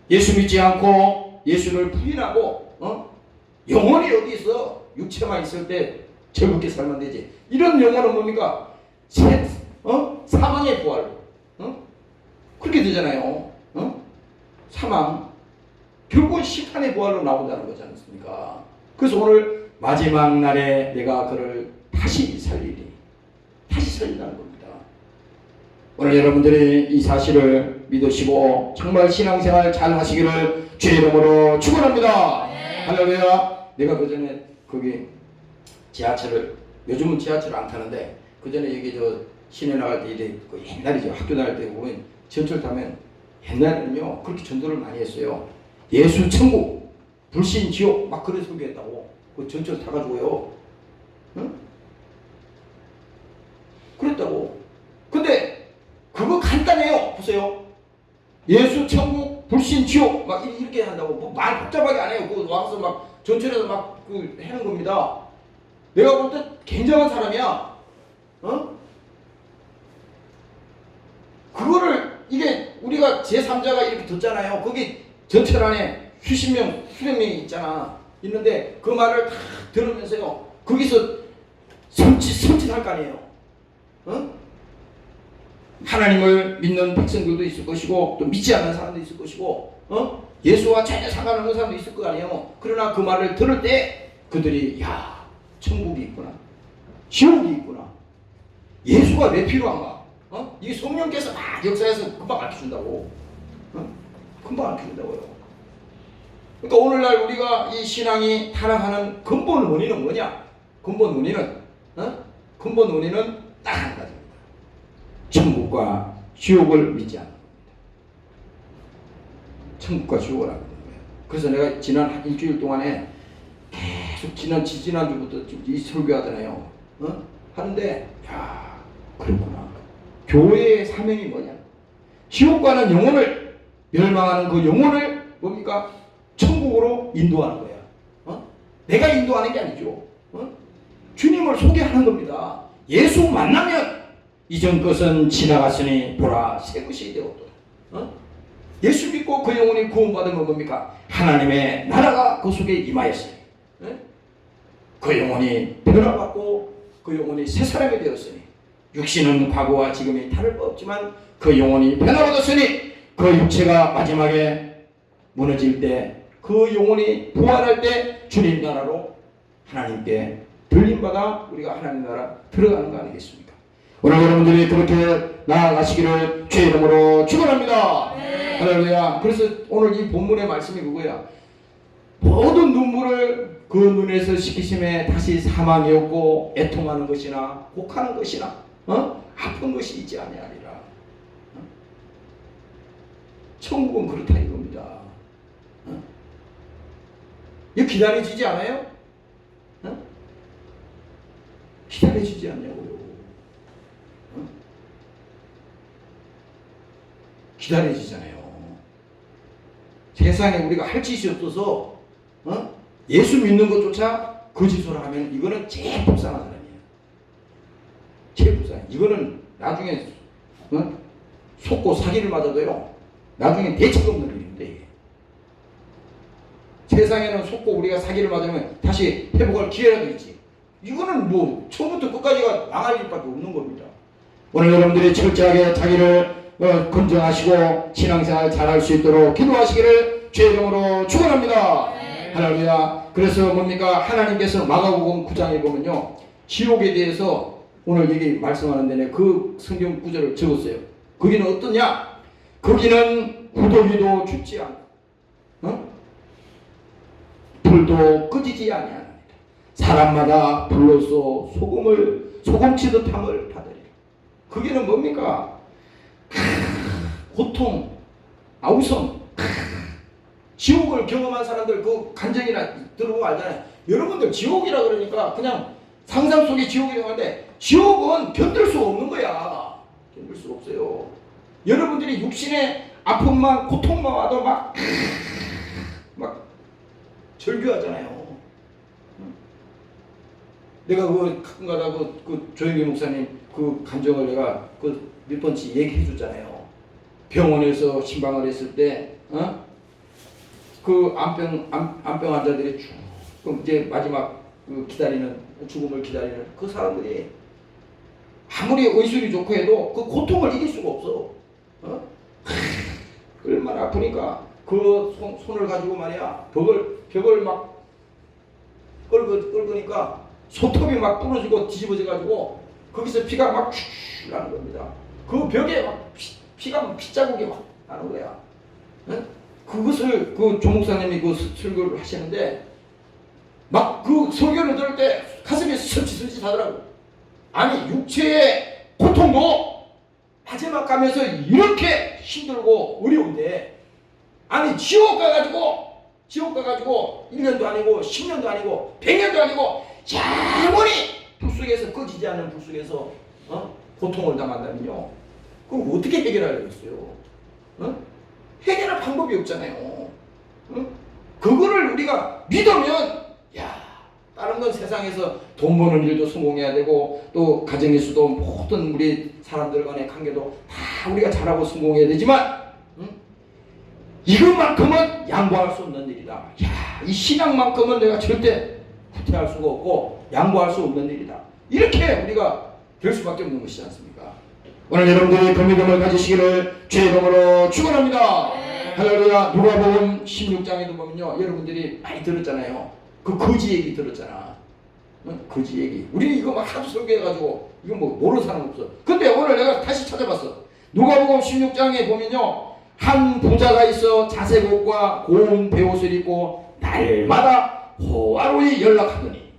예수 믿지 않고 예수를 부인하고 영혼이 어디 있어? 육체만 있을 때 즐겁게 살면 되지. 이런 영혼은 뭡니까? 사망의 부활로 그렇게 되잖아요. 사망 결국은 시탄의 부활로 나온다는 거지 않습니까? 그래서 오늘 마지막 날에 내가 그를 다시 살리리. 다시 살린다는 겁니다. 오늘 여러분들이 이 사실을 믿으시고 정말 신앙생활 잘 하시기를 주의 이름으로 축원합니다. 할렐루야. 내가 그 전에 거기 지하철을 요즘은 지하철을 안 타는데 그 전에 여기 저 시내 나갈 때 이래 그 옛날이죠. 학교 다닐 때 보면 전철 타면 옛날에는요 그렇게 전도를 많이 했어요. 예수 천국 불신 지옥 막 그래 소개했다고. 그 전철 타가지고요. 그랬다고. 근데 그거 간단해요. 보세요. 예수 천국 불신 지옥 막 이렇게 한다고 뭐 말 복잡하게 안 해요. 그 와서 막 전철에서 막 그 하는 겁니다. 내가 볼 때 굉장한 사람이야. 그거를 이게 우리가 제3자가 이렇게 듣잖아요. 거기 전철 안에 수십 명, 수백 명이 있잖아. 있는데 그 말을 다 들으면서요. 거기서 섬찟할 거 아니에요. 하나님을 믿는 백성들도 있을 것이고 또 믿지 않는 사람도 있을 것이고 예수와 전혀 상관없는 사람도 있을 거 아니에요. 그러나 그 말을 들을 때 그들이 야 천국이 있구나. 지옥이 있구나. 예수가 왜 필요한가? 이게 성령께서 막 역사에서 금방 알려준다고. 금방 알려준다고요. 그러니까 오늘날 우리가 이 신앙이 타락하는 근본 원인은 뭐냐? 근본 원인은 딱 한 가지입니다. 천국과 지옥을 믿지 않는 겁니다. 천국과 지옥을 안 믿는 거예요. 그래서 내가 지난 한 일주일 동안에 계속 지난주부터 이 설교하잖아요. 하는데 야 그렇구나. 교회의 사명이 뭐냐? 지옥과는 영혼을 멸망하는 그 영혼을 뭡니까? 천국으로 인도하는 거야. 내가 인도하는 게 아니죠. 주님을 소개하는 겁니다. 예수 만나면 이전 것은 지나갔으니 보라 새 것이 되었도다. 예수 믿고 그 영혼이 구원받으면 뭡니까? 하나님의 나라가 그 속에 임하였으니 그 영혼이 변화받고 그 영혼이 새 사람이 되었으니 육신은 과거와 지금이 다를 바 없지만 그 영혼이 변화받았으니 그 육체가 마지막에 무너질 때 그 영혼이 부활할 때 주님 나라로 하나님께 들림받아 우리가 하나님 나라 들어가는 거 아니겠습니까? 오늘 여러분들이 그렇게 나아가시기를 주의 이름으로 축원합니다. 할렐루야. 그래서 오늘 이 본문의 말씀이 그거야. 모든 눈물을 그 눈에서 씻기심에 다시 사망이 없고 애통하는 것이나 곡하는 것이나 아픈 것이 있지 아니하리라. 천국은 그렇다 이겁니다. 이거 기다려지지 않아요? 기다려지지 않냐고요. 기다려지잖아요. 세상에 우리가 할 짓이 없어서 예수 믿는 것조차 거짓으로 하면 이거는 제일 불쌍한 사람이에요. 제일 불쌍해. 이거는 나중에 속고 사기를 맞아도요. 나중에 대책 없는 일인데 이게. 세상에는 속고 우리가 사기를 맞으면 다시 회복할 기회라도 있지. 이거는 뭐 처음부터 끝까지가 망할 일밖에 없는 겁니다. 오늘 여러분들이 철저하게 자기를 건정하시고 신앙생활 잘할 수 있도록 기도하시기를 주의 이름으로 축원합니다. 할렐루야. 그래서 뭡니까? 하나님께서 마가복음 9장에 보면요, 지옥에 대해서 오늘 여기 말씀하는 데에 그 성경 구절을 적었어요. 거기는 어떠냐? 거기는 구더기도 죽지 않고 불도 꺼지지 아니하느니라. 사람마다 불로써 소금치듯 함을 받으리라. 거기는 뭡니까? 고통, 아우성, 지옥을 경험한 사람들 그 간증이나 들어보면 알잖아요. 여러분들 지옥이라 그러니까 그냥 상상 속의 지옥이라고 하는데 지옥은 견딜 수 없는 거야. 견딜 수 없어요. 여러분들이 육신의 아픔만 고통만 와도 막 절규하잖아요. 내가 그 가끔가다 그 조영기 목사님 그 감정을 내가 그 몇 번씩 얘기해 줬잖아요. 병원에서 신방을 했을 때 그 암병 환자들이 쭉 이제 마지막 그 기다리는 죽음을 기다리는 그 사람들이 아무리 의술이 좋고 해도 그 고통을 이길 수가 없어. 얼마나 아프니까 그 손을 가지고 말이야 벽을 막 긁으니까 손톱이 막 부러지고 뒤집어져 가지고 거기서 피가 막 쭉 나는 겁니다. 그 벽에 막 피가 막 핏자국이 막 나는 거야. 그것을 그 조 목사님이 그 설교를 하시는데 막 그 설교를 들을 때 가슴이 설치설치 하더라고. 아니 육체의 고통도 마지막 가면서 이렇게 힘들고 어려운데 아니 지옥 가가지고 1년도 아니고 10년도 아니고 100년도 아니고 영원히 불속에서 꺼지지 않는 불속에서 고통을 당한다면요. 그럼 어떻게 해결하려겠어요? 해결할 방법이 없잖아요. 그거를 우리가 믿으면 다른 건 세상에서 돈 버는 일도 성공해야 되고 또 가정에서도 모든 우리 사람들 간의 관계도 다 우리가 잘하고 성공해야 되지만 이것만큼은 양보할 수 없는 일이다. 이 신앙만큼은 내가 절대 후퇴할 수가 없고 양보할 수 없는 일이다. 이렇게 우리가 될 수밖에 없는 것이지 않습니까? 오늘 여러분들이 그 믿음을 가지시기를 주의 이름으로 축원합니다. 할렐루야. 누가복음 16장에도 보면요, 여러분들이 많이 들었잖아요. 그 거지 얘기 들었잖아. 거지 얘기. 우리 이거 막 하도 설교해가지고 이거 뭐 모르는 사람 없어. 근데 오늘 내가 다시 찾아봤어. 누가복음 16장에 보면요, 한 부자가 있어 자색 옷과 고운 베옷을 입고 날마다 호화로이 연락하더니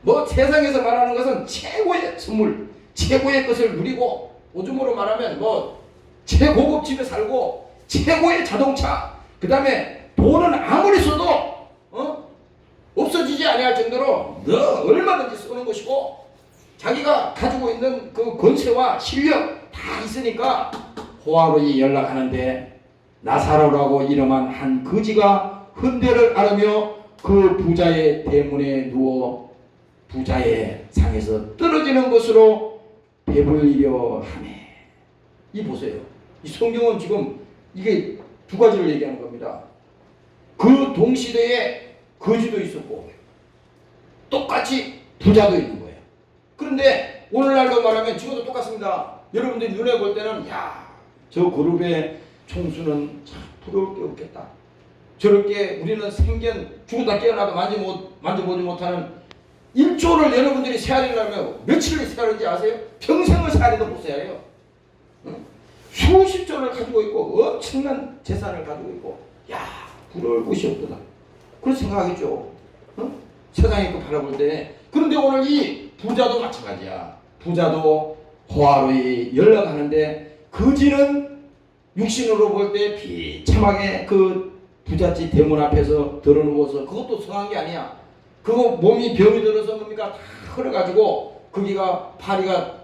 뭐 세상에서 말하는 것은 최고의 선물, 최고의 것을 누리고 오줌으로 말하면 뭐 최고급 집에 살고 최고의 자동차, 그 다음에 돈은 아무리 써도 없어지지 아니할 정도로 너 얼마든지 쓰는 것이고 자기가 가지고 있는 그 권세와 실력 다 있으니까 호화로이 연락하는데 나사로라고 이름한 한 거지가 흔대를 앓으며 그 부자의 대문에 누워 부자의 상에서 떨어지는 것으로 배불리려 하네. 이 보세요. 이 성경은 지금 이게 두 가지를 얘기하는 겁니다. 그 동시대에 거지도 있었고 똑같이 부자도 있는 거예요. 그런데 오늘날로 말하면 지금도 똑같습니다. 여러분들이 눈에 볼 때는 야, 저 그룹의 총수는 참 부러울 게 없겠다. 저렇게 우리는 생전 죽었다 깨어나도 만져보지 못하는 1조를 여러분들이 세아리려면 며칠을 세아리는지 아세요? 평생을 세아리도 못 세아리요. 수십 조를 가지고 있고 엄청난 재산을 가지고 있고 야, 부러울 곳이 없구나. 그런 생각하겠죠. 세상에 그 바라볼 때. 그런데 오늘 이 부자도 마찬가지야. 부자도 호화로이 연락하는데 거지는 육신으로 볼 때 비참하게 그 부잣집 대문 앞에서 들어누워서 그것도 성한 게 아니야. 그거 몸이 병이 들어서 뭡니까 다 흘러가지고 거기가 파리가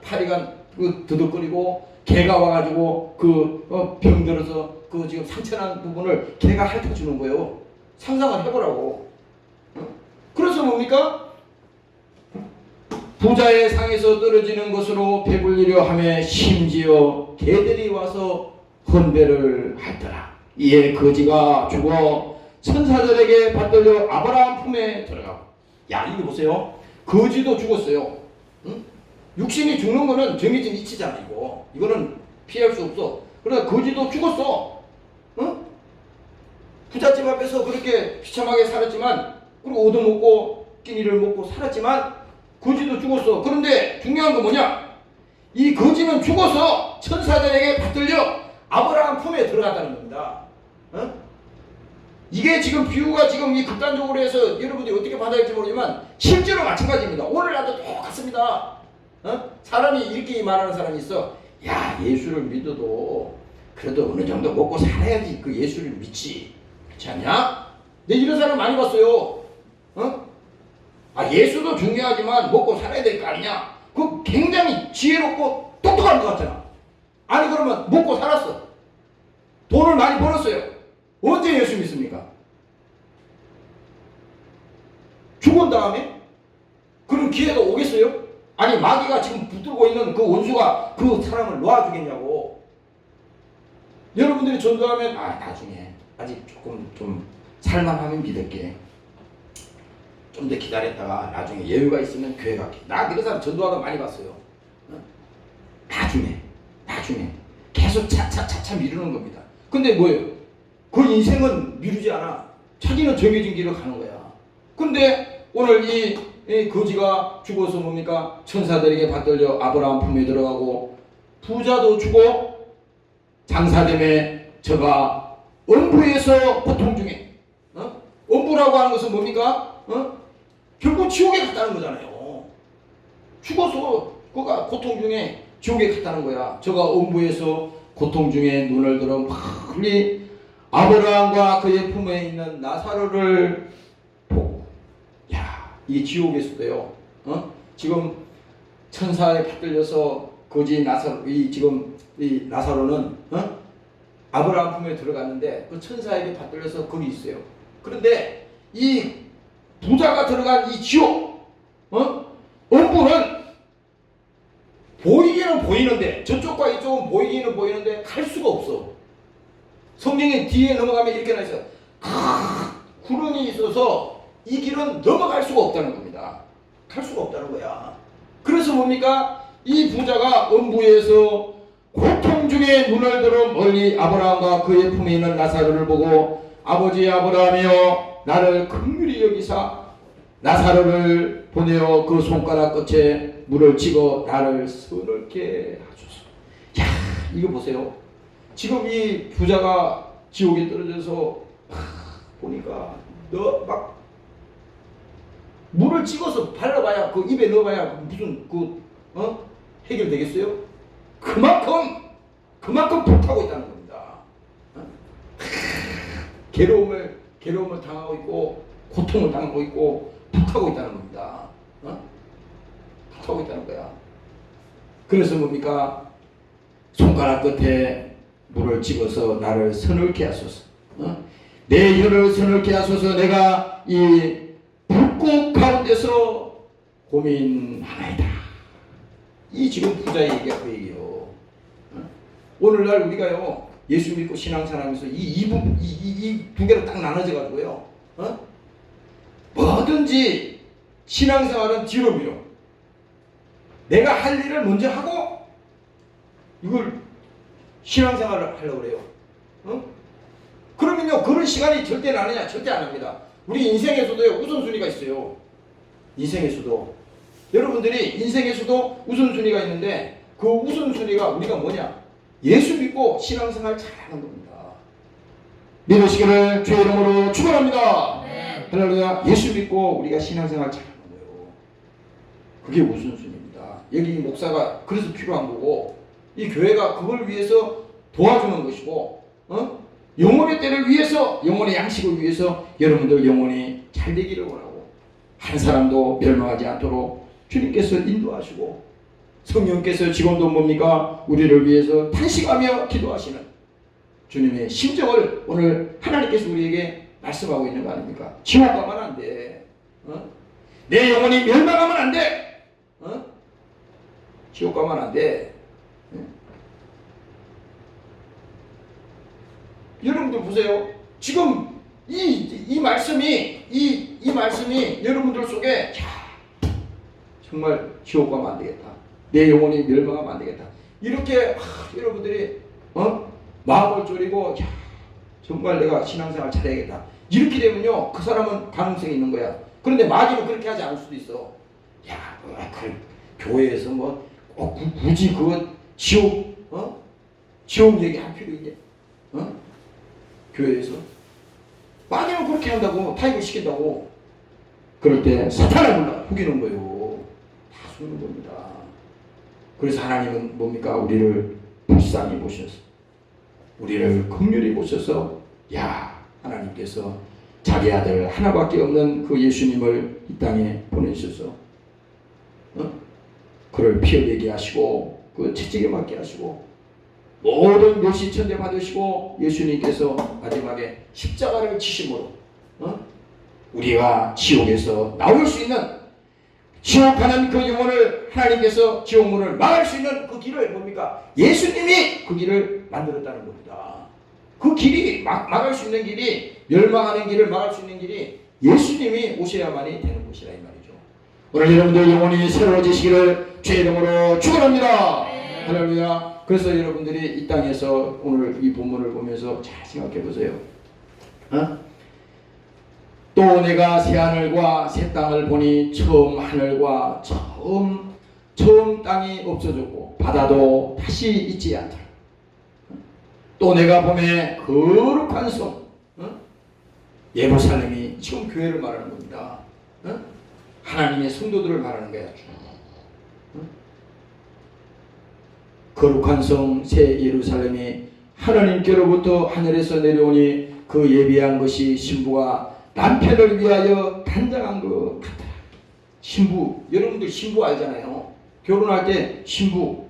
그 드득거리고 개가 와가지고 그 병 들어서 그 지금 상처난 부분을 개가 핥아주는 거예요. 상상을 해보라고. 그래서 뭡니까? 부자의 상에서 떨어지는 것으로 배불리려 하며 심지어 개들이 와서 헌배를 하더라. 이에 거지가 죽어 천사들에게 받들려 아브라함 품에 들어가고. 야, 이거 보세요. 거지도 죽었어요. 응? 육신이 죽는 거는 정해진 이치잖아. 이거는 피할 수 없어. 그러나 거지도 죽었어. 응? 부잣집 앞에서 그렇게 비참하게 살았지만, 그리고 얻어먹고 끼니를 먹고 살았지만 거지도 죽었어. 그런데 중요한 건 뭐냐? 이 거지는 죽어서 천사들에게 받들려 아브라함 품에 들어갔다는 겁니다. 어? 이게 지금 비유가 지금 이 극단적으로 해서 여러분들이 어떻게 받아들일지 모르지만 실제로 마찬가지입니다. 오늘날도 똑같습니다. 사람이 이렇게 말하는 사람이 있어. 야, 예수를 믿어도 그래도 어느 정도 먹고 살아야지 그 예수를 믿지. 그렇지 않냐? 내 이런 사람 많이 봤어요. 예수도 중요하지만 먹고 살아야 될 거 아니냐? 그 굉장히 지혜롭고 똑똑한 것 같잖아. 아니 그러면 먹고 살았어. 돈을 많이 벌었어요. 언제 예수 믿습니까? 죽은 다음에? 그런 기회가 오겠어요? 아니 마귀가 지금 붙들고 있는 그 원수가 그 사람을 놓아주겠냐고. 여러분들이 전도하면 나중에 아직 조금 좀 살만하면 믿을게. 좀 더 기다렸다가 나중에 여유가 있으면 교회 갈게. 나 그런 사람 전도하다 많이 봤어요. 나중에 계속 차차차차 미루는 겁니다. 근데 뭐예요? 그 인생은 미루지 않아. 자기는 정해진 길을 가는 거야. 근데 오늘 이 거지가 죽어서 뭡니까? 천사들에게 받들려 아브라함 품에 들어가고 부자도 죽어 장사됨에 저가 엄부에서 고통 중에 엄부라고 하는 것은 뭡니까? 결국 지옥에 갔다는 거잖아요. 죽어서 그가 고통 중에 지옥에 갔다는 거야. 저가 엄부에서 고통 중에 눈을 들어 멀리 아브라함과 그의 품에 있는 나사로를 보고. 야, 이게 지옥에서도요. 지금 천사에 받들려서 거지 나사로 이 나사로는 아브라함 품에 들어갔는데 그 천사에게 받들려서 거기 있어요. 그런데 이 부자가 들어간 이 지옥, 엄부는 보이기는 보이는데 저쪽과 이쪽은 보이기는 보이는데 갈 수가 없어. 성경에 뒤에 넘어가면 이렇게 나있어요. 구름이 있어서 이 길은 넘어갈 수가 없다는 겁니다. 갈 수가 없다는 거야. 그래서 뭡니까? 이 부자가 엄부에서 고통 중에 눈을 들어 멀리 아브라함과 그의 품에 있는 나사로를 보고 아버지 아브라함이여 나를 긍휼히 여기사 나사로를 보내어 그 손가락 끝에 물을 찍어 나를 서늘게 하소서. 야, 이거 보세요. 지금 이 부자가 지옥에 떨어져서 보니까 너 막 물을 찍어서 발라봐야 그 입에 넣어봐야 무슨 해결되겠어요? 그만큼 불타고 있다는 겁니다. 괴로움을 당하고 있고 고통을 당하고 있고 불타고 있다는 겁니다. 불타고 있다는 거야. 그래서 뭡니까? 손가락 끝에 물을 찍어서 나를 서늘케 하소서. 내 혀를 서늘케 하소서. 내가 이 불꽃 가운데서 고민하나이다. 이 지금 부자의 얘기가 그 얘기요. 오늘날 우리가요 예수 믿고 신앙생활하면서 이 두 개로 딱 나눠져 가지고요. 뭐든지 신앙생활은 뒤로 밀어. 내가 할 일을 먼저 하고 이걸 신앙생활을 하려고 그래요. 그러면요 그런 시간이 절대 안 하냐? 절대 안 합니다. 우리 인생에서도요 우선순위가 있어요. 인생에서도 여러분들이 인생에서도 우선순위가 있는데 그 우선순위가 우리가 뭐냐? 예수 믿고 신앙생활 잘하는 겁니다. 믿으시기를 주의 이름으로 축원합니다. 네. 할렐루야. 예수 믿고 우리가 신앙생활 잘하는 거예요. 그게 우선순위입니다. 여기 목사가 그래서 필요한 거고 이 교회가 그걸 위해서 도와주는 것이고 영혼의 때를 위해서 영혼의 양식을 위해서 여러분들 영혼이 잘 되기를 원하고 한 사람도 멸망하지 않도록 주님께서 인도하시고 성령께서 지금도 뭡니까? 우리를 위해서 탄식하며 기도하시는 주님의 심정을 오늘 하나님께서 우리에게 말씀하고 있는 거 아닙니까? 지옥 가면 안 돼. 내 영혼이 멸망하면 안 돼. 지옥 가면 안 돼. 여러분들 보세요. 지금 이 말씀이 이 말씀이 여러분들 속에 정말 지옥 가면 안 되겠다. 내 영혼이 멸망하면 안 되겠다. 이렇게 여러분들이 마음을 졸이고 정말 내가 신앙생활 잘해야겠다. 이렇게 되면요 그 사람은 가능성이 있는 거야. 그런데 마귀는 그렇게 하지 않을 수도 있어. 그 교회에서 굳이 그거 지옥 얘기할 필요 있냐? 교회에서 마귀는 그렇게 한다고 타협을 시킨다고. 그럴 때 사탄을 불러 후기는 거예요. 다 속는 겁니다. 그래서 하나님은 뭡니까? 우리를 불쌍히 보셔서 우리를 긍휼히 보셔서 하나님께서 자기 아들 하나밖에 없는 그 예수님을 이 땅에 보내셔서 그를 피어내게 하시고 그 채찍에 맞게 하시고 모든 멸시천대 받으시고 예수님께서 마지막에 십자가를 치심으로 우리가 지옥에서 나올 수 있는 지옥 가는 그 영혼을 하나님께서 지옥문을 막을 수 있는 그 길을 뭡니까? 예수님이 그 길을 만들었다는 겁니다. 그 길이 막을 수 있는 길이 멸망하는 길을 막을 수 있는 길이 예수님이 오셔야만이 되는 곳이라 이 말이죠. 오늘 여러분들 영혼이 새로워지시기를 주의 이름으로 축원합니다. 할렐루야. 그래서 여러분들이 이 땅에서 오늘 이 본문을 보면서 잘 생각해 보세요. 또 내가 새 하늘과 새 땅을 보니 처음 하늘과 처음 땅이 없어졌고 바다도 다시 있지 않더라. 또 내가 보매 거룩한 성 예루살렘이 지금 교회를 말하는 겁니다. 하나님의 성도들을 말하는 거야. 거룩한 성 새 예루살렘이 하나님께로부터 하늘에서 내려오니 그 예비한 것이 신부가 남편을 위하여 단장한 것 같아. 신부, 여러분들 신부 알잖아요. 결혼할 때 신부,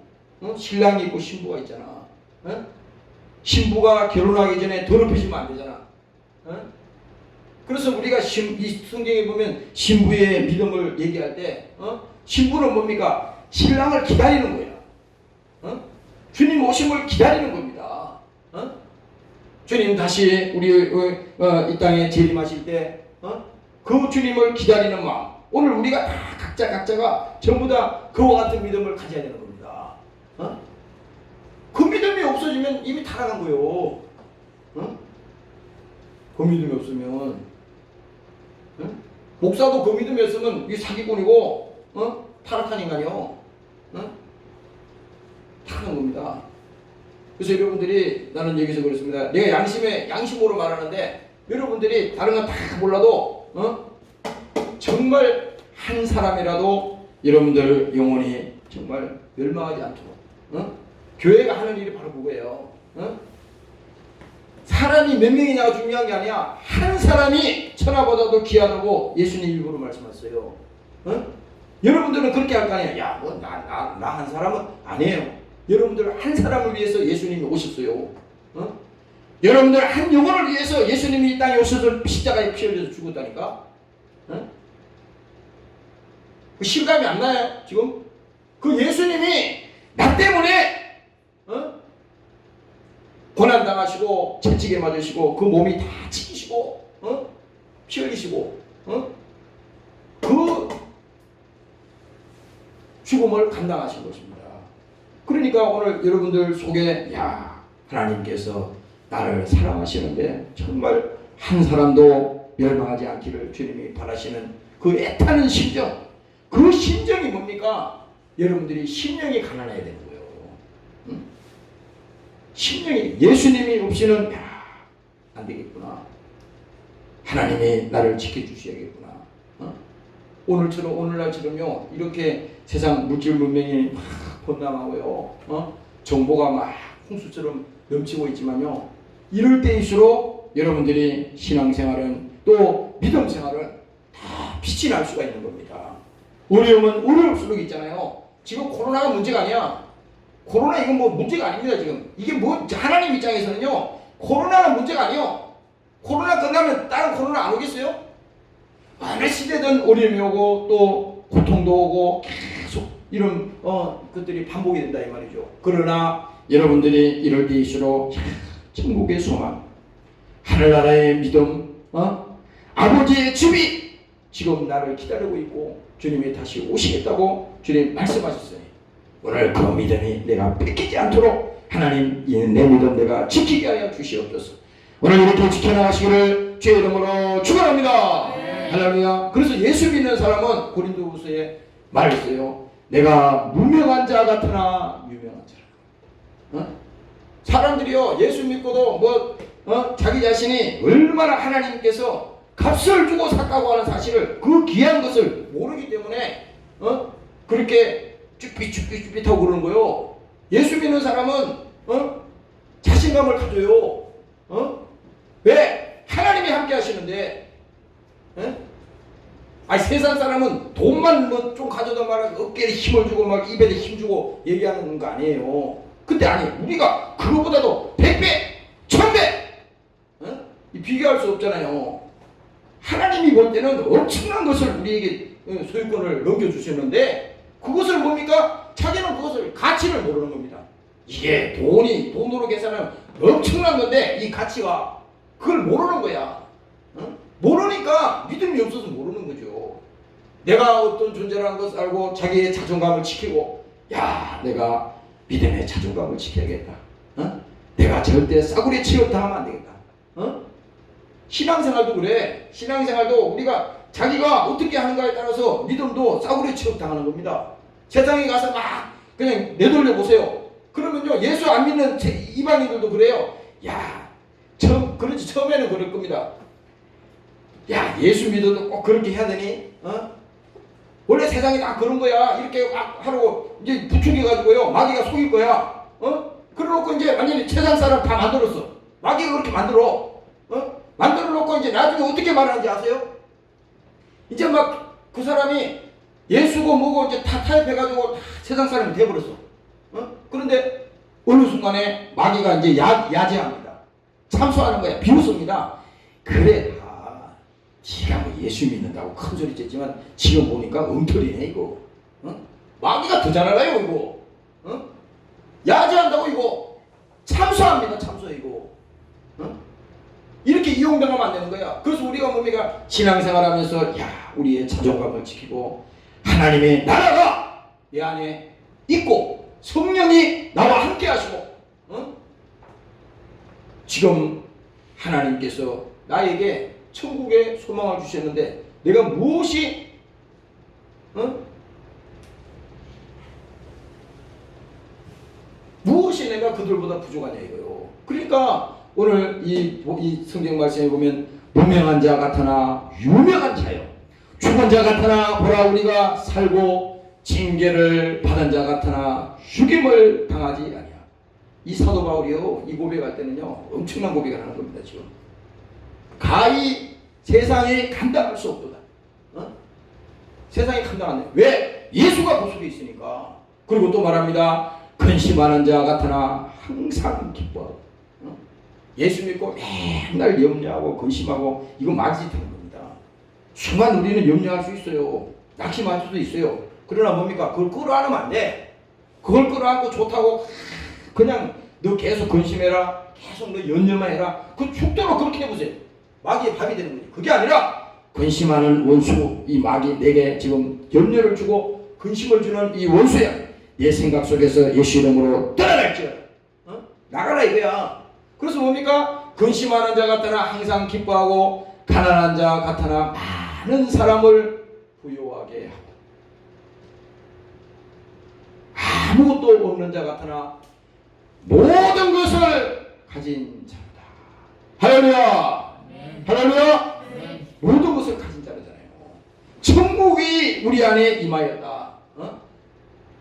신랑이 있고 신부가 있잖아. 신부가 결혼하기 전에 더럽혀지면 안 되잖아. 그래서 우리가 이 성경에 보면 신부의 믿음을 얘기할 때 신부는 뭡니까? 신랑을 기다리는 거야. 주님 오심을 기다리는 겁니다. 주님 다시 우리 이 땅에 재림하실 때 그 주님을 기다리는 마음. 오늘 우리가 다 각자가 전부 다 그와 같은 믿음을 가져야 되는 겁니다. 그 믿음이 없어지면 이미 타락한 거예요. 그 믿음이 없으면 목사도 그 믿음이 없으면 이 사기꾼이고 타락한 인간이요. 타락한 겁니다. 그래서 여러분들이 나는 여기서 그렇습니다. 내가 양심으로 말하는데 여러분들이 다른 건 다 몰라도 정말 한 사람이라도 여러분들 영혼이 정말 멸망하지 않도록 교회가 하는 일이 바로 그거예요. 사람이 몇 명이냐가 중요한 게 아니야. 한 사람이 천하보다도 귀하다고 예수님 일부러 말씀하셨어요. 여러분들은 그렇게 할 거 아니에요. 야, 뭐 나 한 사람은 아니에요. 여러분들 한 사람을 위해서 예수님이 오셨어요. 여러분들 한 영혼을 위해서 예수님이 이 땅에 오셔서 십자가에 피 흘려서 죽었다니까. 그 실감이 안 나요 지금? 그 예수님이 나 때문에 고난당하시고 채찍에 맞으시고 그 몸이 다 찢기시고 피 흘리시고 그 죽음을 감당하신 것입니다. 그러니까 오늘 여러분들 속에 야 하나님께서 나를 사랑하시는데 정말 한 사람도 멸망하지 않기를 주님이 바라시는 그 애타는 심정, 그 심정이 뭡니까? 여러분들이 심령이 가난해야 되는 거예요. 응? 심령이 예수님이 없이는 안 되겠구나. 하나님이 나를 지켜주셔야겠구나. 오늘처럼 오늘날처럼요 이렇게 세상 물질 문명이 막 번남하고요, 정보가 막 홍수처럼 넘치고 있지만요, 이럴 때일수록 여러분들이 신앙생활은 또 믿음생활은 다 빛이 날 수가 있는 겁니다. 어려움은 어려울수록 있잖아요. 지금 코로나가 문제가 아니야. 코로나 이건 뭐 문제가 아닙니다. 지금 이게 뭐 하나님 입장에서는요 코로나는 문제가 아니요. 코로나 끝나면 다른 코로나 안 오겠어요? 어느 시대든 어려움이 오고 또 고통도 오고 계속 이런 것들이 반복이 된다 이 말이죠. 그러나 여러분들이 이럴 때일수록 천국의 소망, 하늘나라의 믿음, 아버지의 집이 지금 나를 기다리고 있고 주님이 다시 오시겠다고 주님 말씀하셨어요. 오늘 그 믿음이 내가 뺏기지 않도록 하나님 내 믿음 내가 지키게 하여 주시옵소서. 오늘 이렇게 지켜나가시기를 주의 이름으로 축원합니다. 할렐루야. 그래서 예수 믿는 사람은 고린도후서에 말했어요. 내가 무명한 자 같으나 유명한 자라. 사람들이요 예수 믿고도 자기 자신이 얼마나 하나님께서 값을 주고 샀다고 하는 사실을, 그 귀한 것을 모르기 때문에 그렇게 쭈삣쭈삣쭈삣하고 그러는 거요. 예수 믿는 사람은 자신감을 가져요. 왜? 하나님이 함께 하시는데. 아니 세상 사람은 돈만 뭐 좀 가져다 말하고 어깨에 힘을 주고 막 입에 힘 주고 얘기하는 거 아니에요. 근데 아니 우리가 그거보다도 100배, 1000배 비교할 수 없잖아요. 하나님이 볼 때는 엄청난 것을 우리에게 소유권을 넘겨주셨는데 그것을 뭡니까? 자기는 그것을 가치를 모르는 겁니다. 이게 돈으로 계산하면 엄청난 건데 이 가치가 그걸 모르는 거야. 모르니까 믿음이 없어서 모르는 거죠. 내가 어떤 존재라는 것을 알고 자기의 자존감을 지키고 야 내가 믿음의 자존감을 지켜야겠다. 내가 절대 싸구려 취급당하면 안 되겠다. 신앙생활도 그래. 신앙생활도 우리가 자기가 어떻게 하는가에 따라서 믿음도 싸구려 취급당하는 겁니다. 세상에 가서 막 그냥 내돌려 보세요. 그러면요 예수 안 믿는 이방인들도 그래요. 야 처음에는 그럴 겁니다. 야 예수 믿어도 꼭 그렇게 해야 되니? 원래 세상이 다 그런 거야. 이렇게 막 하라고 이제 부추겨가지고요 마귀가 속일 거야. 그래놓고 이제 완전히 세상 사람 다 만들었어. 마귀가 그렇게 만들어. 만들어 놓고 이제 나중에 어떻게 말하는지 아세요? 이제 막 그 사람이 예수고 뭐고 이제 다 타협해가지고 다 세상 사람이 돼버렸어. 그런데 어느 순간에 마귀가 이제 야제합니다. 참소하는 거야. 비웃습니다. 그래 지가 뭐 예수 믿는다고 큰 소리 쳤지만 지금 보니까 엉터리네 이거. 마귀가 더 잘 알아요 이거. 야제한다고 이거. 참소합니다. 참소 이거. 이렇게 이용당하면 안 되는 거야. 그래서 우리가 뭡니까? 신앙생활하면서 야 우리의 자존감을 지키고 하나님의 나라가 내 안에 있고 성령이 나와 함께 하시고 지금 하나님께서 나에게 천국의 소망을 주셨는데 내가 무엇이 무엇이 내가 그들보다 부족하냐 이거요. 그러니까 오늘 이 성경 말씀에 보면 무명한 자 같으나 유명한 자요, 죽은 자 같으나 보라 우리가 살고 징계를 받은 자 같으나 죽임을 당하지 아니야. 이 사도 바울이요 이 고백할 때는요 엄청난 고백을 하는 겁니다. 지금 가히 세상이 감당할 수 없도다. 세상이 감당하네. 왜? 예수가 그 속에 있으니까. 그리고 또 말합니다. 근심하는 자 같으나 항상 기뻐하고. 예수 믿고 맨날 염려하고 근심하고 이거 마귀짓 하는 겁니다. 순간 우리는 염려할 수 있어요. 낙심할 수도 있어요. 그러나 뭡니까? 그걸 끌어안으면 안 돼. 그걸 끌어안고 좋다고 그냥 너 계속 근심해라, 계속 너 염려만 해라. 그 죽도록 그렇게 해보세요. 마귀의 밥이 되는 거지. 그게 아니라 근심하는 원수 이 마귀 내게 지금 염려를 주고 근심을 주는 이 원수야, 내 생각 속에서 예수 이름으로 떠나갈지어다. 나가라 이거야. 그래서 뭡니까? 근심하는 자 같으나 항상 기뻐하고 가난한 자 같으나 많은 사람을 부유하게 하고 아무것도 없는 자 같으나 모든 것을 가진 자다. 할렐루야. 할렐루야. 모든 것을 가진 자잖아요. 천국이 우리 안에 임하였다.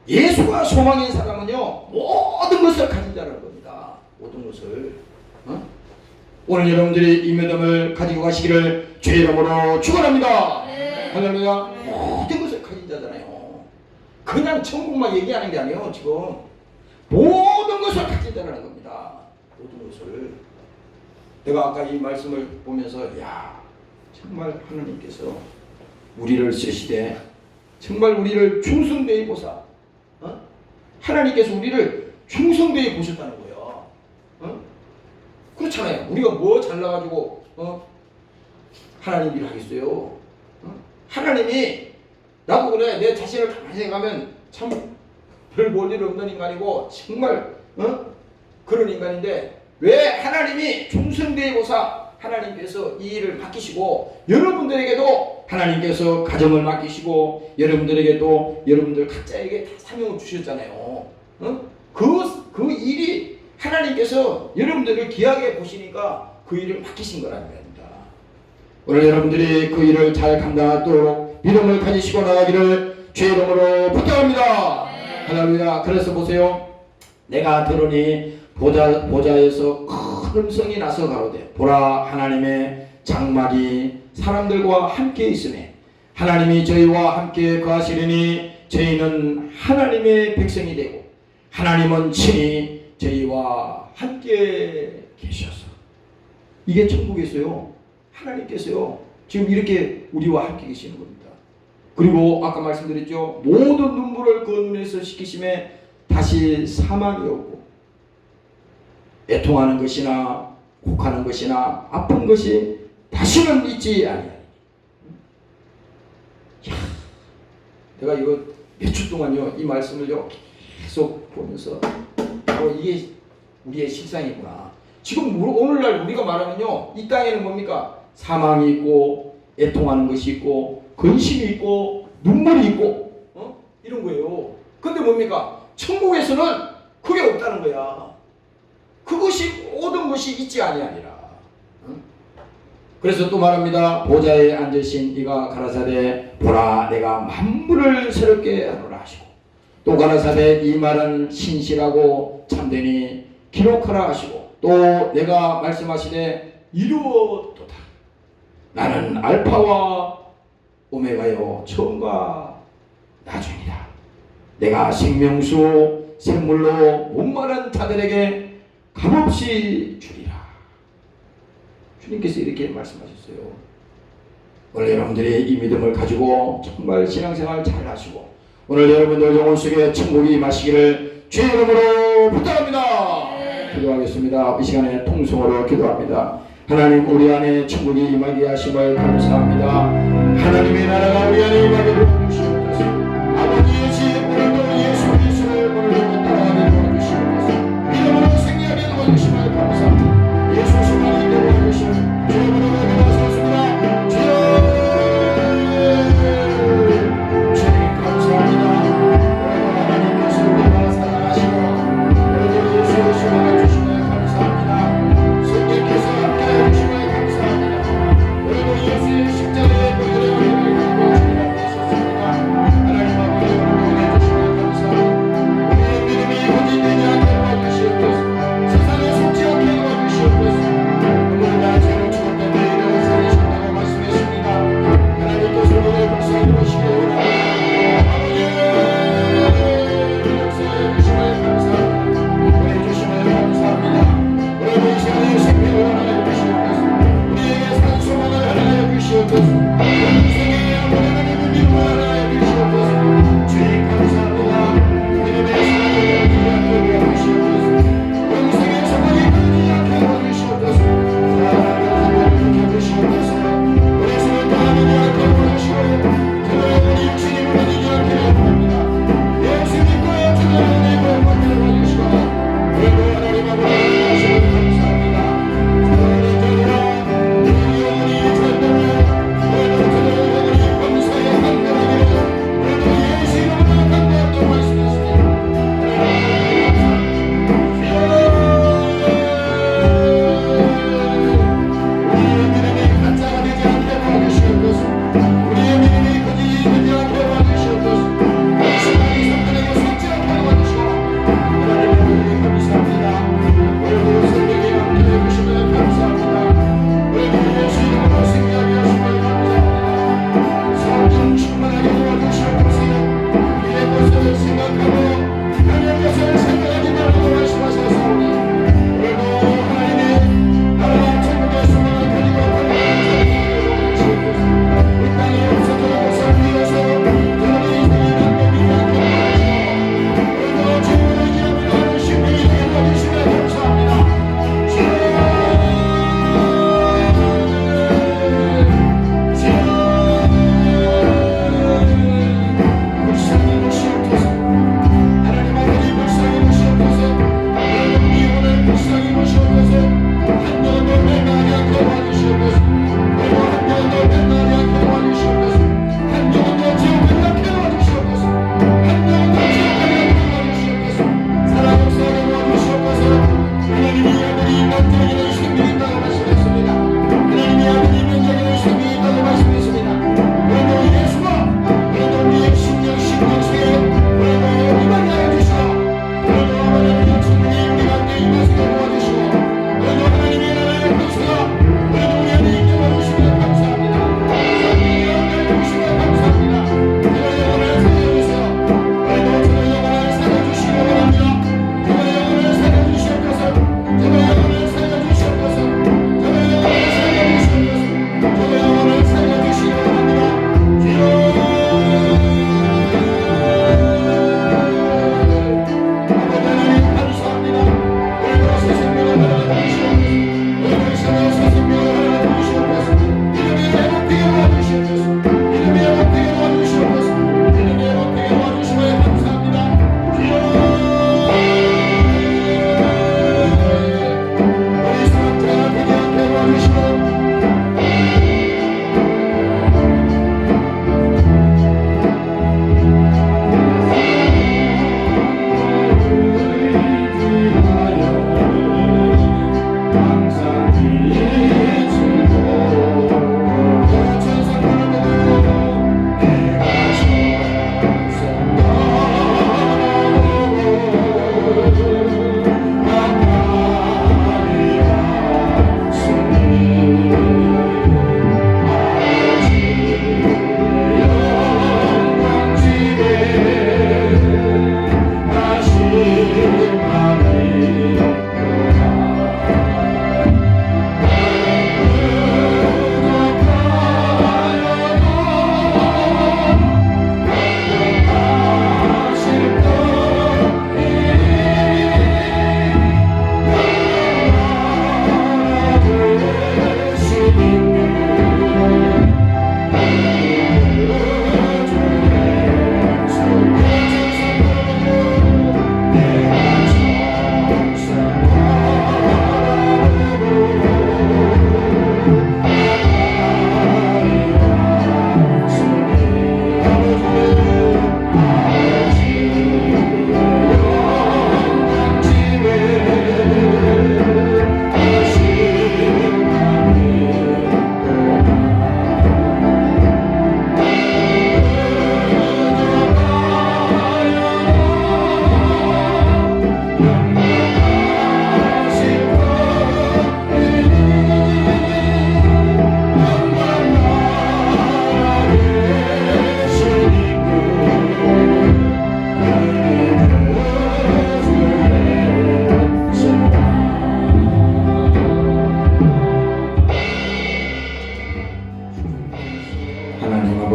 예수가 소망인 사람은요, 모든 것을 가진 자라는 겁니다. 모든 것을. 오늘 여러분들이 이 믿음을 가지고 가시기를 주의 이름으로 축원합니다. 할렐루야. 모든 것을 가진 자잖아요. 그냥 천국만 얘기하는 게 아니에요. 지금 모든 것을 가진 자라는 겁니다. 모든 것을. 내가 아까 이 말씀을 보면서 야, 정말 하나님께서 우리를 쓰시되 정말 우리를 충성되이 보사. 하나님께서 우리를 충성되이 보셨다는 거예요. 그렇잖아요. 우리가 뭐 잘나가지고 하나님 일 하겠어요. 하나님이 나도 그래. 내 자신을 가만히 생각하면 참 별 볼 일 없는 인간이고 정말 그런 인간인데 왜 하나님이 충성되이 보사 하나님께서 이 일을 맡기시고 여러분들에게도 하나님께서 가정을 맡기시고 여러분들에게도 여러분들 각자에게 다 사명을 주셨잖아요. 그 일이 하나님께서 여러분들을 귀하게 보시니까 그 일을 맡기신 거라는 겁니다. 오늘 여러분들이 그 일을 잘 감당하도록 믿음을 가지시고 나가기를 주의 이름으로 부탁합니다. 할렐루야. 그래서 보세요. 내가 들으니 보좌에서 큰 음성이 나서 가로되 보라 하나님의 장막이 사람들과 함께 있으니 하나님이 저희와 함께 거하시리니 저희는 하나님의 백성이 되고 하나님은 친히 저희와 함께 계셔서. 이게 천국에서요, 하나님께서요 지금 이렇게 우리와 함께 계시는 겁니다. 그리고 아까 말씀드렸죠. 모든 눈물을 그 눈에서 씻기심에 다시 사망이 없고 애통하는 것이나 곡하는 것이나 아픈 것이 다시는 있지 아니하니. 내가 이거 몇 주 동안요 이 말씀을요 계속 보면서 이게 우리의 실상이구나. 지금 오늘날 우리가 말하면요 이 땅에는 뭡니까? 사망이 있고 애통하는 것이 있고 근심이 있고 눈물이 있고 이런 거예요. 근데 뭡니까? 천국에서는 그게 없다는 거야. 그것이 모든 것이 있지 아니하니라. 그래서 또 말합니다. 보좌에 앉으신 이가 가라사대 보라 내가 만물을 새롭게 하노라 하시고 또 가라사대 이 말은 신실하고 참되니 기록하라 하시고 또 내가 말씀하시되 이루었도다. 나는 알파와 오메가요 처음과 나중이다. 내가 생명수 샘물로 목마른 자들에게 값없이 주리라. 주님께서 이렇게 말씀하셨어요. 오늘 여러분들이 이 믿음을 가지고 정말 신앙생활 잘 하시고 오늘 여러분들 영혼 속에 천국이 임하시기를 주의 이름으로 부탁합니다. 기도하겠습니다. 이 시간에 통성으로 기도합니다. 하나님 우리 안에 천국이 임하게 하심을 감사합니다. 하나님의 나라가 우리 안에 임하게 도와주시옵소서. 아버지의 집 오늘도 예수 그리스도를 오늘도 따라가게 도와주시옵소서. 믿음으로 생기하게 도와주심을 감사합니다. 예수 신앙이 도와주시옵소서. 주의 이름으로 기도하셨습니다. 주님 감사합니다. 하나님께서 우리가 사랑하시고 우리 예수를 신앙해 주심을 감사합니다. 성령께서 함께해 주심을 감사합니다. 오늘도 예수의 십자가의 보혈의 은혜를 받고 주님 앞에 섰습니다. 하나님 아버지 오늘도 해주심을 감사합니다. 우리의 믿음이 거짓되지 않게 도와주시옵소서. 세상에 속지 않게 도와주시옵소서. 오늘날 죄를 죽었던 너희를 살리신다고 말씀했습니다. 하나님께서 우리를 복수해 주시기 원합니다. 아버지 역사해 주심을 감사합니다. 보내 주심을 감사합니다. 오늘 이 시간에 생명을 하나님 주시옵소서. 우리에게 산소망을 하나님 주시옵소서. 인생의 하나님의 믿음을 하나님 주시옵소서. 주님 감사합니다. 믿음의 사랑을 끊이지 않게 도와주시옵소서. 인생의 사랑이 끊이지 않게 도와주시옵소서. 사랑을 지켜주시옵소서. 우리 손을 다하지 않게 도와주시옵소서. 저는 우리 육신이 무너지지 않게 도와주옵소서.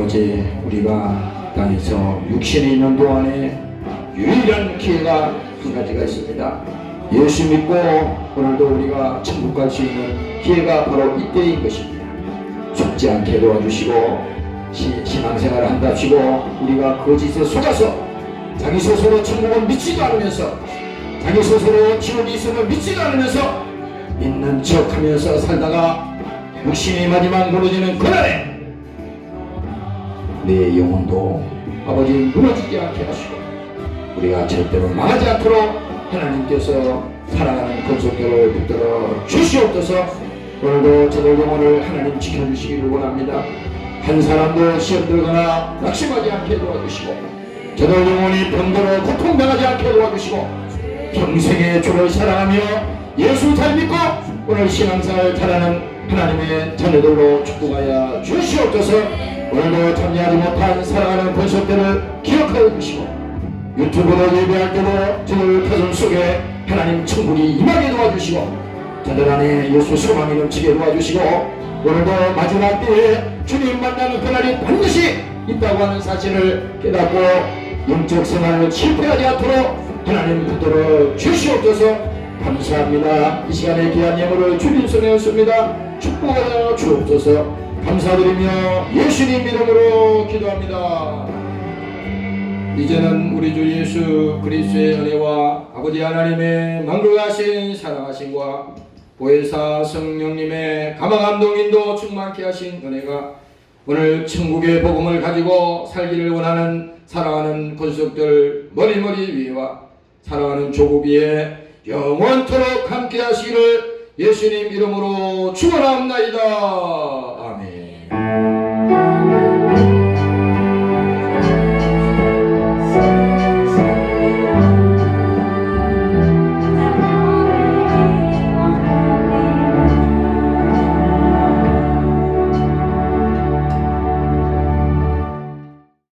아버지, 우리가 땅에서 육신이 있는 동안에 유일한 기회가 한 가지가 있습니다. 예수 믿고 오늘도 우리가 천국 갈 수 있는 기회가 바로 이때인 것입니다. 속지 않게 도와주시고 신앙생활을 한답시고 우리가 거짓에 속아서 자기 스스로 천국을 믿지도 않으면서 자기 스스로 지옥이 있음을 믿지도 않으면서 믿는 척하면서 살다가 육신이 마지막 무너지는 그날에 내 영혼도 아버지 무너지지 않게 하시고 우리가 절대로 망하지 않도록 하나님께서 사랑하는 권속대로 붙들어 주시옵소서. 오늘도 저들 영혼을 하나님 지켜주시기를 원합니다. 한 사람도 시험 들거나 낙심하지 않게 도와주시고 저들 영혼이 병들어 고통당하지 않게 도와주시고 평생의 주를 사랑하며 예수 잘 믿고 오늘 신앙생활 잘하는 하나님의 자녀들로 축복하여 주시옵소서. 오늘도 참여하지 못한 사랑하는 권속들을 기억하여 주시고 유튜브로 예배할 때도 저들 가슴 속에 하나님 천국이 임하게 도와주시고 저들 안에 예수 소망이 넘치게 도와주시고 오늘도 마지막 때에 주님 만나는 그날이 반드시 있다고 하는 사실을 깨닫고 영적 생활을 실패하지 않도록 하나님 붙들어 주시옵소서. 감사합니다. 이 시간에 귀한 예물을 주님 손에 얹습니다. 축복하여 주옵소서. 감사드리며 예수님 이름으로 기도합니다. 이제는 우리 주 예수 그리스도의 은혜와 아버지 하나님의 만국하신 사랑하심과 보혜사 성령님의 감화감동 인도 충만케 하신 은혜가 오늘 천국의 복음을 가지고 살기를 원하는 사랑하는 권속들 머리머리 위에와 사랑하는 조국 위에 영원토록 함께 하시기를 예수님 이름으로 축원합니다.